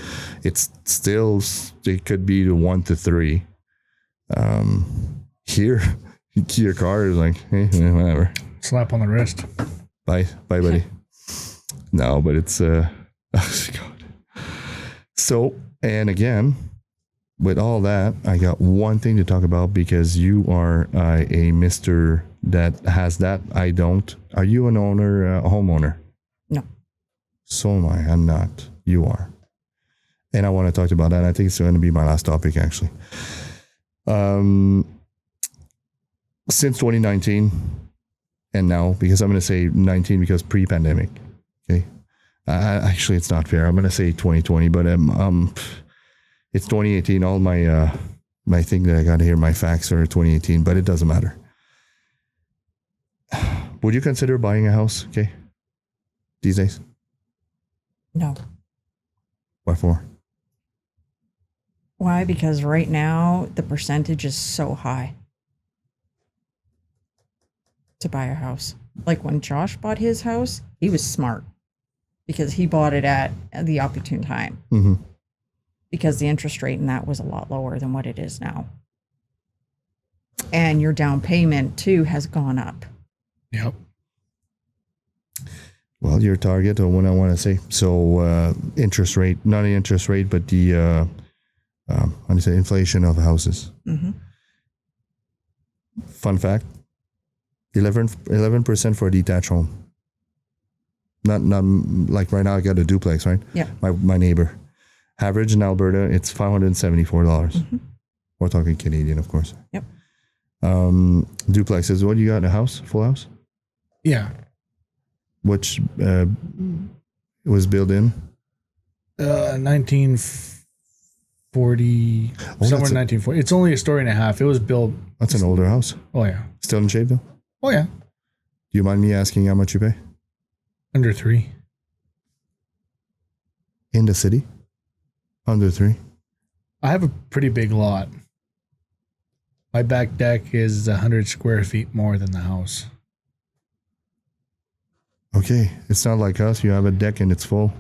it could be to 1 to 3. Here, your car is like, hey, whatever. Slap on the wrist. Bye, buddy. No, but it's oh God. So, and again, with all that, I got one thing to talk about, because you are a Mr. that has that. I don't. Are you an owner, a homeowner? No. So am I. I'm not. You are. And I want to talk about that. I think it's going to be my last topic, actually. Since 2019 and now, because I'm going to say 19 because pre-pandemic. Okay. Actually, it's not fair. I'm going to say 2020, but it's 2018. All my thing that I got here, my facts are 2018, but it doesn't matter. Would you consider buying a house, okay, these days? No. What for? Why? Because right now the percentage is so high to buy a house. Like when Josh bought his house, he was smart because he bought it at the opportune time. Mm-hmm. Because the interest rate in that was a lot lower than what it is now. And your down payment too has gone up. Yep. Well, your target, or what I want to say. So interest rate, not the interest rate, but the, how do you say, inflation of houses. Mm-hmm. Fun fact, 11% for a detached home. Not like right now I got a duplex, right? Yeah. My neighbor. Average in Alberta, it's $574. Mm-hmm. We're talking Canadian, of course. Yep. Duplexes, what, you got, a house, full house? Yeah. Which was built in? 1940, somewhere in 1940. It's only a story and a half. It was built. That's an older house. Oh, yeah. Still in shape, though? Oh, yeah. Do you mind me asking how much you pay? Under 3. In the city? Under 3? I have a pretty big lot. My back deck is 100 square feet more than the house. Okay. It's not like us. You have a deck and it's full.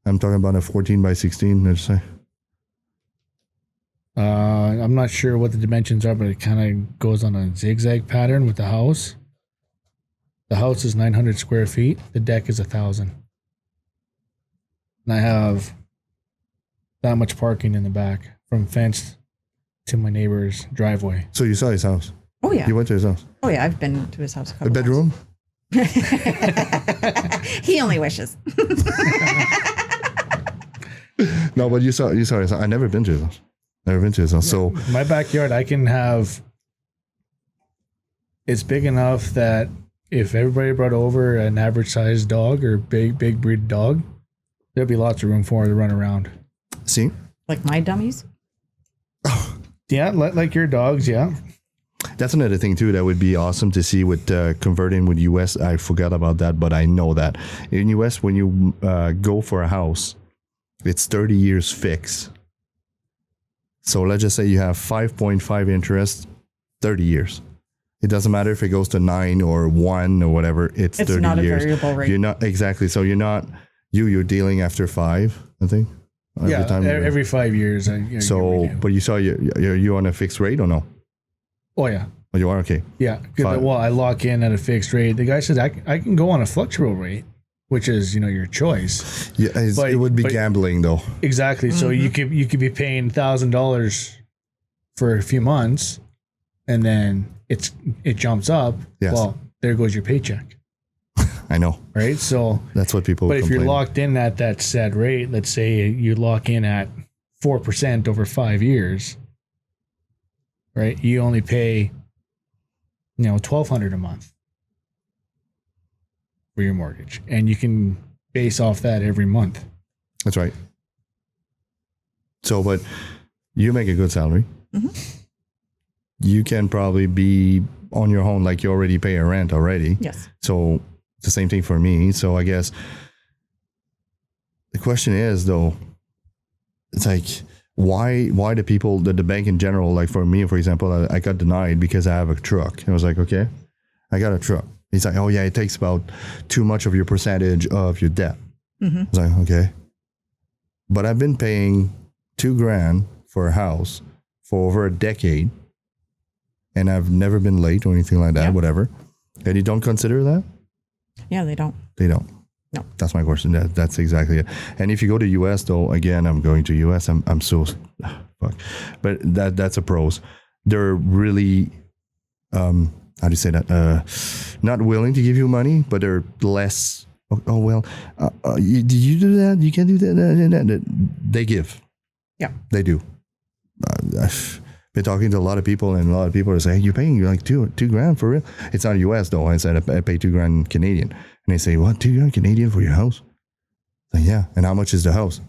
I'm talking about a 14 by 16, let's say. I'm not sure what the dimensions are, but it kind of goes on a zigzag pattern with the house. The house is 900 square feet. The deck is 1,000. And I have that much parking in the back from fence to my neighbor's driveway. So you saw his house? Oh, yeah. You went to his house? Oh, yeah. I've been to his house a couple A bedroom? times. He only wishes. No, but you saw it. I never been to this. So My backyard, I can have. It's big enough that if everybody brought over an average sized dog or big breed dog, there'd be lots of room for her to run around. see, Like my dummies. Yeah, like your dogs. Yeah. that's another thing too. That would be awesome to see with converting with US. I forgot about that, but I know that in US when you go for a house, it's 30 years fixed. So let's just say you have 5.5 interest, 30 years. It doesn't matter if it goes to 9 or 1 or whatever. It's 30 not years. a variable rate. You're not exactly. So you're dealing after 5, I think. Every 5 years. So, but you saw you're on a fixed rate or no? Oh yeah. Oh, you are okay. Yeah. Well, I lock in at a fixed rate. The guy says I can go on a fluctual rate, which is your choice. Yeah, it would be gambling though. Exactly. So you could be paying $1,000 for a few months, and then it jumps up. Yes. Well, there goes your paycheck. I know. Right. So That's what people. But if you're complain. locked in at that set rate, let's say you lock in at 4% over 5 years, right? You only pay, $1,200 a month for your mortgage, and you can base off that every month. That's right. So, but you make a good salary. Mm-hmm. You can probably be on your own, like you already pay a rent already. Yes. So it's the same thing for me. So I guess the question is though, it's like why the people, the bank in general, like for me, for example, I got denied because I have a truck. I was like, okay, I got a truck. He's like, oh yeah, it takes about too much of your percentage of your debt. Mm-hmm. I was like, okay. But I've been paying $2,000 for a house for over a decade, and I've never been late or anything like that, Yeah. whatever. And you don't consider that? Yeah, they don't. They don't. No. That's my question. That's exactly it. And if you go to US though, again, I'm going to US. I'm so fuck. But that's a pros. They're really how do you say that? Not willing to give you money, but they're less. Oh well, do you do that? You can't do that. They give. Yeah. They do. I've been talking to a lot of people, and a lot of people are saying, "You're paying like $2,000 for real?" It's not US though. I said I pay $2,000 Canadian, and they say, "What, $2,000 Canadian for your house?" Like, yeah. And how much is the house?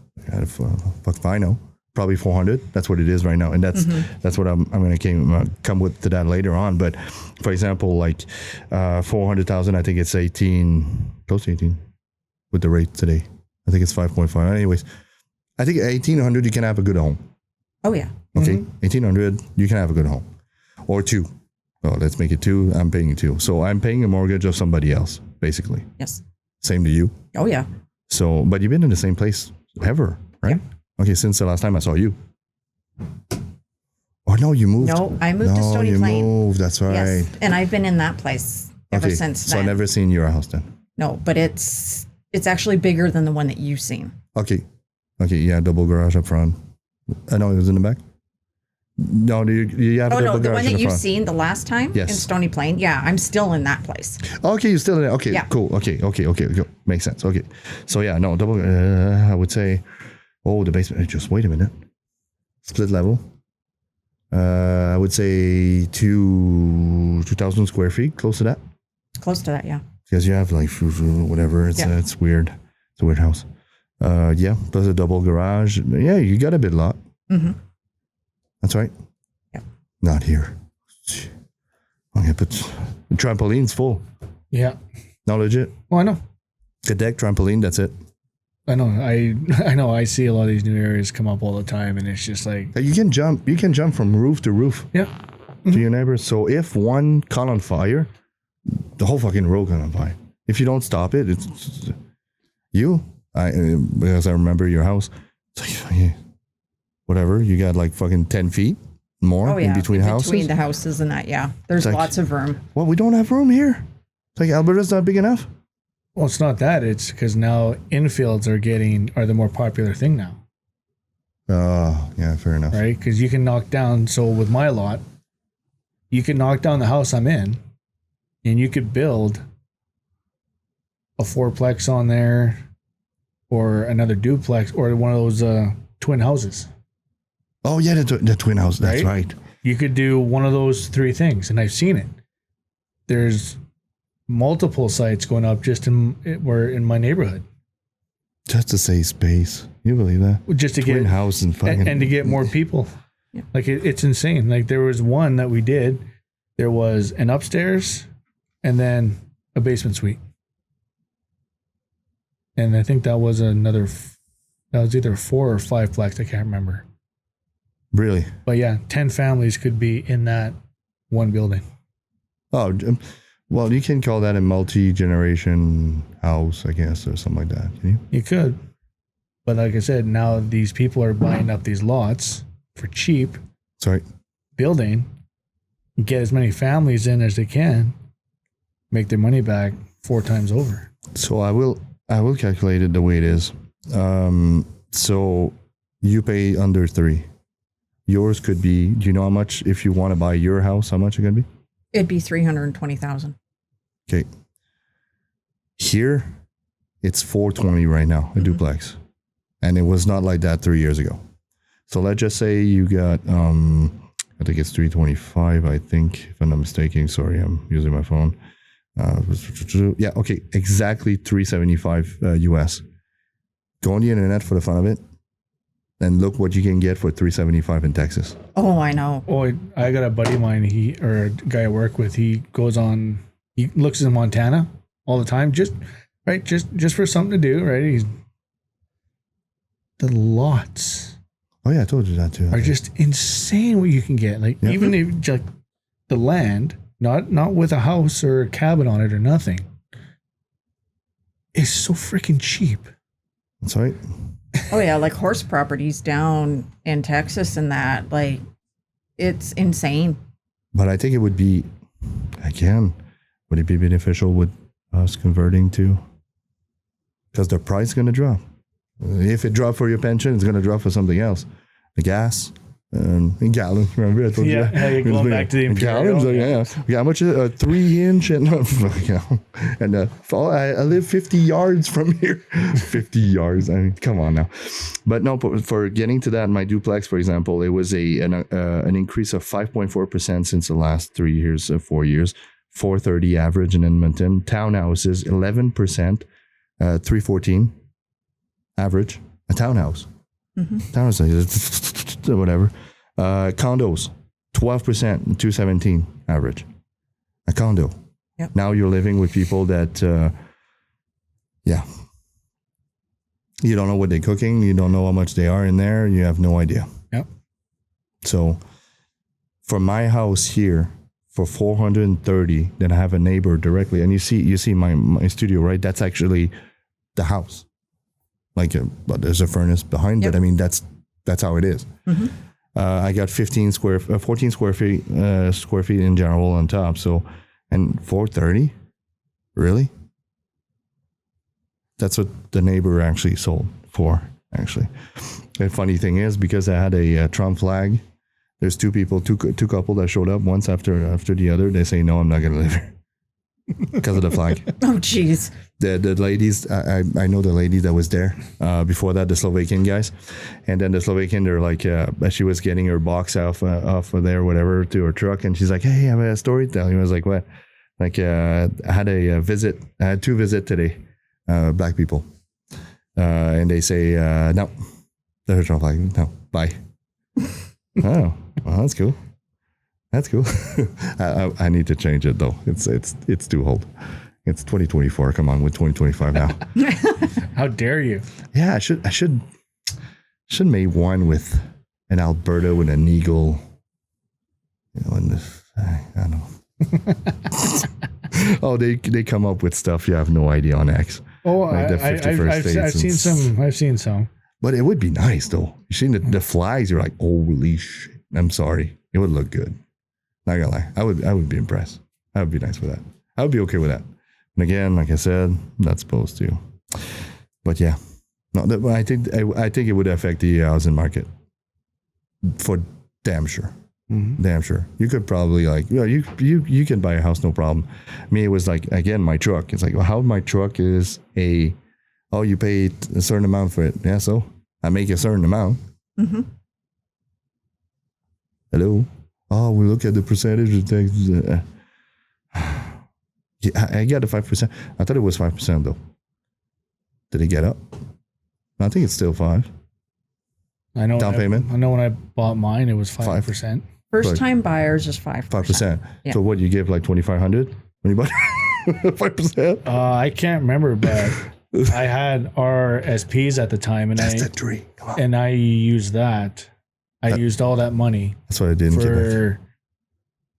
Fuck if I know. Probably 400. That's what it is right now, and that's what I'm going to come with to that later on. But for example, like 400,000, I think it's 18, close to 18, with the rate today. I think it's 5.5. Anyways, I think 1,800 you can have a good home. Oh yeah. Okay, 1,800 you can have a good home, or 2. Well, let's make it 2. I'm paying 2, so I'm paying a mortgage of somebody else, basically. Yes. Same to you. Oh yeah. So, but you've been in the same place ever, right? Yeah. Okay, since the last time I saw you. Oh no, you moved. No, I moved to Stony Plain. You moved. That's right. Yes, and I've been in that place ever since so then. I've never seen your house then. No, but it's actually bigger than the one that you've seen. Okay, yeah, double garage up front. I know it was in the back. No, you have a Oh double no, the garage one in that the you've front. seen the last time Yes. in Stony Plain. Yeah, I'm still in that place. Okay, you're still in there. Okay, Yeah. cool. Okay. Makes sense. Okay. So yeah, no, double, I would say, the basement, just wait a minute. Split level. I would say 2,000 square feet, close to that. Close to that, yeah. Because you have like whatever. It's weird. It's a weird house. Yeah, plus a double garage. Yeah, you got a big lot. Mm-hmm. That's right. Yeah. Not here. Okay, but the trampoline's full. Yeah. Not legit. Well, I know. The deck, trampoline, that's it. I know. I know. I see a lot of these new areas come up all the time, and it's just like You can jump. You can jump from roof to roof yeah. to your neighbors. So if one caught on fire, the whole fucking road caught on fire. If you don't stop it, it's you. Because I remember your house. It's like, yeah, whatever. You got like fucking 10 feet more Oh yeah. in between houses. Between the houses and that, yeah. There's It's like- lots of room. Well, we don't have room here. It's like Alberta's not big enough. Well, it's not that. It's because now infields are the more popular thing now, Oh, yeah, fair enough. right? Because you can knock down. So with my lot, you can knock down the house I'm in, and you could build a fourplex on there, or another duplex, or one of those twin houses. Oh yeah, the twin house. That's right. You could do one of those three things, and I've seen it. There's multiple sites going up just in my neighborhood. Just to save space. You believe that? Just to twin get house and fucking and to get more people. Yeah. Like it's insane. Like there was one that we did. There was an upstairs and then a basement suite. And I think that was either a 4 or 5 plex. I can't remember. Really? But yeah, 10 families could be in that one building. Oh, well, you can call that a multi-generation house, I guess, or something like that. Can you? You could. But like I said, now these people are buying up these lots for cheap. Sorry. Building, get as many families in as they can, make their money back 4 times over. So I will calculate it the way it is. So you pay under 3. Yours could be, do you know how much, if you want to buy your house, how much it could be? It'd be $320,000. Okay. Here, it's $420 right now, a duplex. And it was not like that 3 years ago. So let's just say you got, I think it's $325, I think, if I'm not mistaken. Sorry, I'm using my phone. Yeah, okay, exactly $375 US. Go on the internet for the fun of it, and look what you can get for $375 in Texas. Oh, I know. Oh, I got a buddy of mine, a guy I work with, he looks in Montana all the time, just for something to do, right? The lots. Oh yeah, I told you that too. Are just insane what you can get. Like even if like the land, not with a house or a cabin on it or nothing, is so freaking cheap. That's right. Oh yeah, like horse properties down in Texas and that, like it's insane. But I think it would be, would it be beneficial with us converting to? Because the price is going to drop. If it dropped for your pension, it's going to drop for something else. The gas, in gallons. Remember I told you? Yeah, you're going back to the Imperial. Gallons, yeah. How much is a 3-inch? And I live 50 yards from here. 50 yards. I mean, come on now. But no, for getting to that, my duplex, for example, it was an increase of 5.4% since the last 4 years. 430 average in Edmonton. Townhouses, 11%, 314 average. A townhouse. Mm-hmm. Townhouse, whatever. Condos, 12%, 217 average. A condo. Yep. Now you're living with people that, you don't know what they're cooking. You don't know how much they are in there. You have no idea. Yep. So for my house here, for 430, then I have a neighbor directly. And you see my studio, right? That's actually the house. Like, but there's a furnace behind it. I mean, that's how it is. Mm-hmm. I got 14 square feet in general on top. So, and 430, really? That's what the neighbor actually sold for. Actually, the funny thing is, because I had a Trump flag, there's two couple that showed up once after the other. They say, no, I'm not gonna live here because of the flag. Oh, jeez. The ladies, I know the lady that was there before that, the Slovakian guys, and then the Slovakian, they're like, she was getting her box off of there, whatever, to her truck, and she's like, hey, I have a story to tell you. I was like, what? Like, I had a visit. I had 2 visits today, black people, and they say, no, the Trump flag, no, bye. Oh, well, that's cool. That's cool. I need to change it though. It's too old. It's 2024. Come on, with 2025 now. How dare you? Yeah, I should make one with an Alberta with an eagle. You know, and I don't know. Oh, they come up with stuff you have no idea on X. Oh, like the 51st states. I've seen some. But it would be nice though. You seen the flags? You're like, holy shit! I'm sorry. It would look good. Not gonna lie. I would be impressed. I would be nice with that. I would be okay with that. And again, like I said, not supposed to. But yeah, no. I think it would affect the housing market for damn sure. Damn sure. You could probably like, you can buy a house, no problem. Me, it was like, again, my truck. It's like, well, how my truck is you pay a certain amount for it. Yeah, so I make a certain amount. Hello? Oh, we look at the percentage of taxes. Yeah, I got the 5%. I thought it was 5% though. Did it get up? I think it's still 5. I know. Down payment? I know when I bought mine, it was 5%. First time buyers is 5%. 5%. Yeah. So what, you give like 2,500 when you bought 5%? I can't remember, but I had RSPs at the time, and That's the dream. Come on. and I used that. I used all that money That's what I didn't give it. for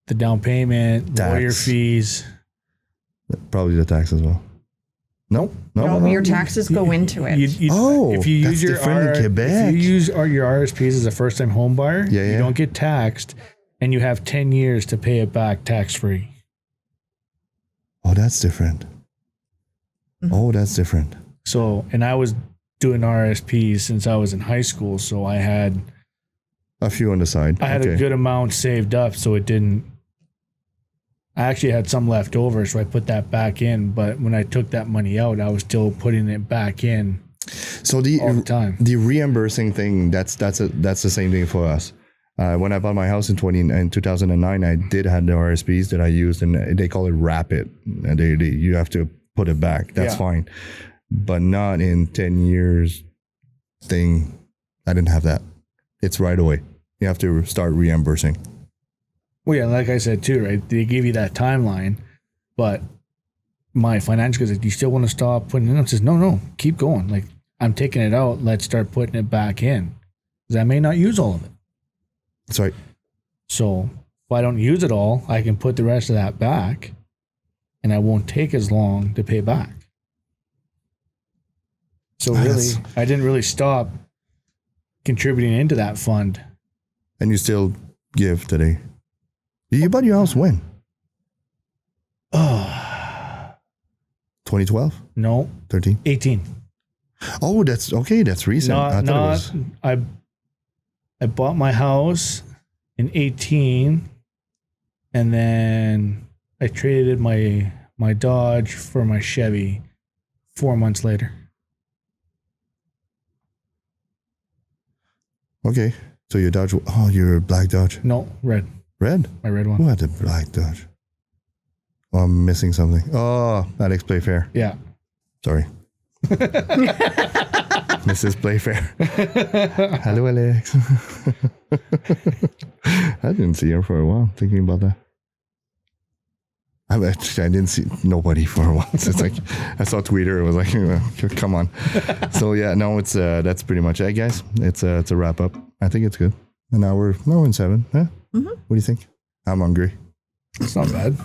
the down payment, Tax. lawyer fees. Probably the tax as well. No. No, your taxes go into it. If you that's use your different in Quebec. if you use your RSPs as a first time home buyer, Yeah. you don't get taxed, and you have 10 years to pay it back tax free. Oh, that's different. Oh, that's different. So, and I was doing RSPs since I was in high school, so I had A few on the side. a good amount saved up, so it didn't. I actually had some left over, so I put that back in. But when I took that money out, I was still putting it back in So all the time. the reimbursing thing, that's the same thing for us. When I bought my house in 2009, I did have the RSPs that I used, and they call it rapid. And you have to put it back. That's Yeah. fine, but not in 10 years thing. I didn't have that. It's right away. You have to start reimbursing. Well, yeah, like I said too, right? They give you that timeline, but my financial guy said, "Do you still want to stop putting it in?" I says, "No, keep going. Like I'm taking it out. Let's start putting it back in, because I may not use all of it. That's right. So if I don't use it all, I can put the rest of that back, and I won't take as long to pay back." So really, I didn't really stop contributing into that fund. And you still give today. You bought your house when? Oh 2012? no, 13? 18. Oh, that's okay. That's recent. I thought it was. I bought my house in 18, and then I traded my Dodge for my Chevy 4 months later. Okay. So your Dodge. Oh, your black Dodge. No, red. Red? My red Who one. had the black Dodge? Oh, I'm missing something. Oh, Alex Playfair. Yeah. Sorry. Mrs. Playfair. Hello, Alex. I didn't see her for a while, thinking about that. I didn't see nobody for a while. So it's like, I saw Twitter. It was like, come on. So yeah, no, it's that's pretty much it, guys. It's a wrap up. I think it's good. An hour, no, in 7. Huh? Mm-hmm. What do you think? I'm hungry. It's not bad.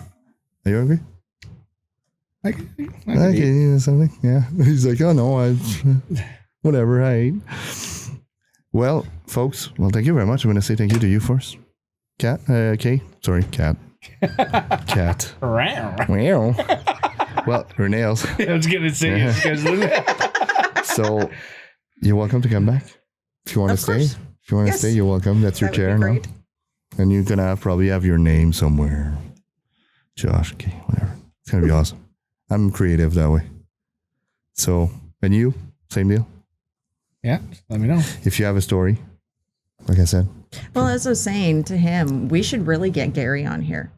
Are you hungry? I can Okay, eat. something. Yeah. He's like, oh no, whatever. I ate. Well, folks. Well, thank you very much. I'm going to say thank you to you first. Cat. Kay. Sorry, cat. Cat. Well, her nails. I was going to say, you guys listen. So you're welcome to come back if you want to Of stay. course. If you want to Yes. stay, you're welcome. That's your That would chair be now, great. and you're gonna probably have your name somewhere. Josh, okay, whatever. It's gonna be awesome. I'm creative that way. So, and you, same deal. Yeah, let me know. If you have a story, like I said, Well, as I was saying to him, we should really get Gary on here.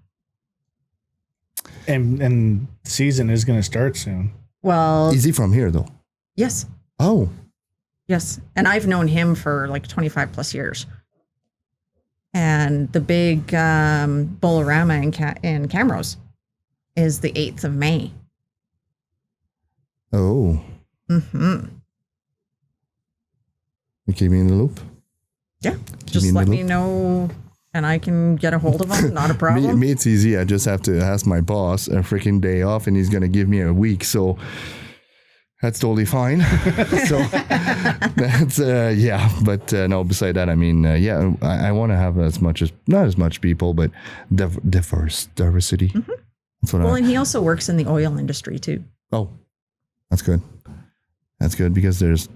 And season is going to start soon. Well, is he from here though? yes, Oh, yes. And I've known him for like 25 plus years. And the big Bolorama in Camrose is the 8th of May. oh, Mm-hmm. you keep me in the loop. Yeah. me Just in the let me loop. know and I can get a hold of him. Not a problem. Me, it's easy. I just have to ask my boss a freaking day off, and he's gonna give me a week. So that's totally fine. So that's yeah. But no, beside that, I mean, yeah, I want to have as much as not as much people, but diversity. Mm-hmm. That's what Well, I. and he also works in the oil industry too. Oh, that's good. That's good because there's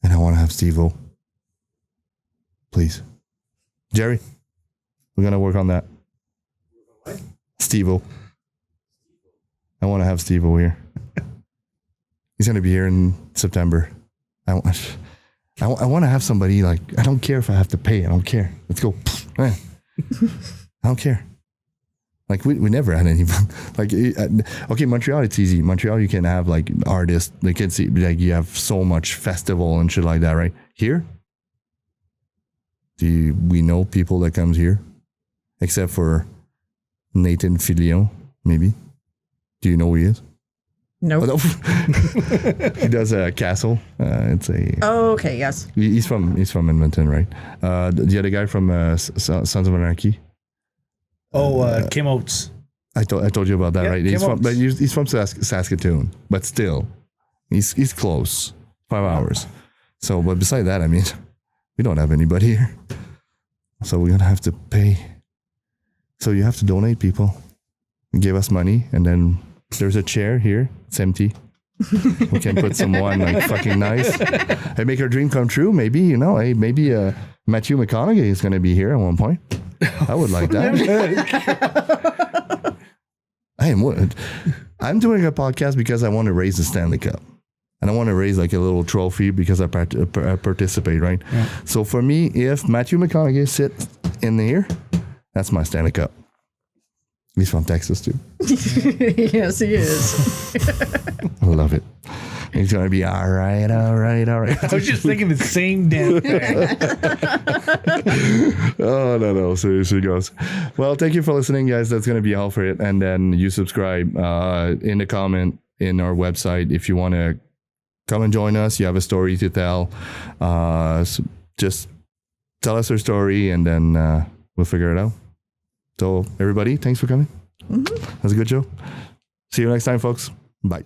and I want to have Steve-O. Please, Jerry. We're gonna work on that. Steve-O. I want to have Steve-O here. He's gonna be here in September. I want to have somebody like, I don't care if I have to pay. I don't care. Let's go. I don't care. Like we never had any, like, okay, Montreal, it's easy. Montreal, you can have like artists, they can see, like you have so much festival and shit like that, right? Here, we know people that comes here? Except for Nathan Fillion, maybe. Do you know who he is? Nope. Oh, no. He does a castle. It's a. Oh, okay. Yes. He's from Edmonton, right? The other guy from Sons of Anarchy. Oh, Kim Oates. I told you about that, Yeah, right? He's from Saskatoon, but still, he's close. 5 hours. So, but beside that, I mean, we don't have anybody here. So we're gonna have to pay. So you have to donate, people. Give us money, and then there's a chair here. It's empty. We can put someone like fucking nice. Hey, make our dream come true. Maybe, you know, hey, maybe Matthew McConaughey is going to be here at one point. I would like that. I'm doing a podcast because I want to raise the Stanley Cup. And I want to raise like a little trophy because I participate, right? Yeah. So for me, if Matthew McConaughey sits in here, that's my Stanley Cup. He's from Texas too. Yes, he is. I love it. He's going to be all right. I was just thinking the same damn thing. Oh, no. Seriously, goes. Well, thank you for listening, guys. That's going to be all for it. And then you subscribe in the comment in our website if you want to come and join us. You have a story to tell. So just tell us your story, and then we'll figure it out. So, everybody, thanks for coming. Mm-hmm. That was a good show. See you next time, folks. Bye.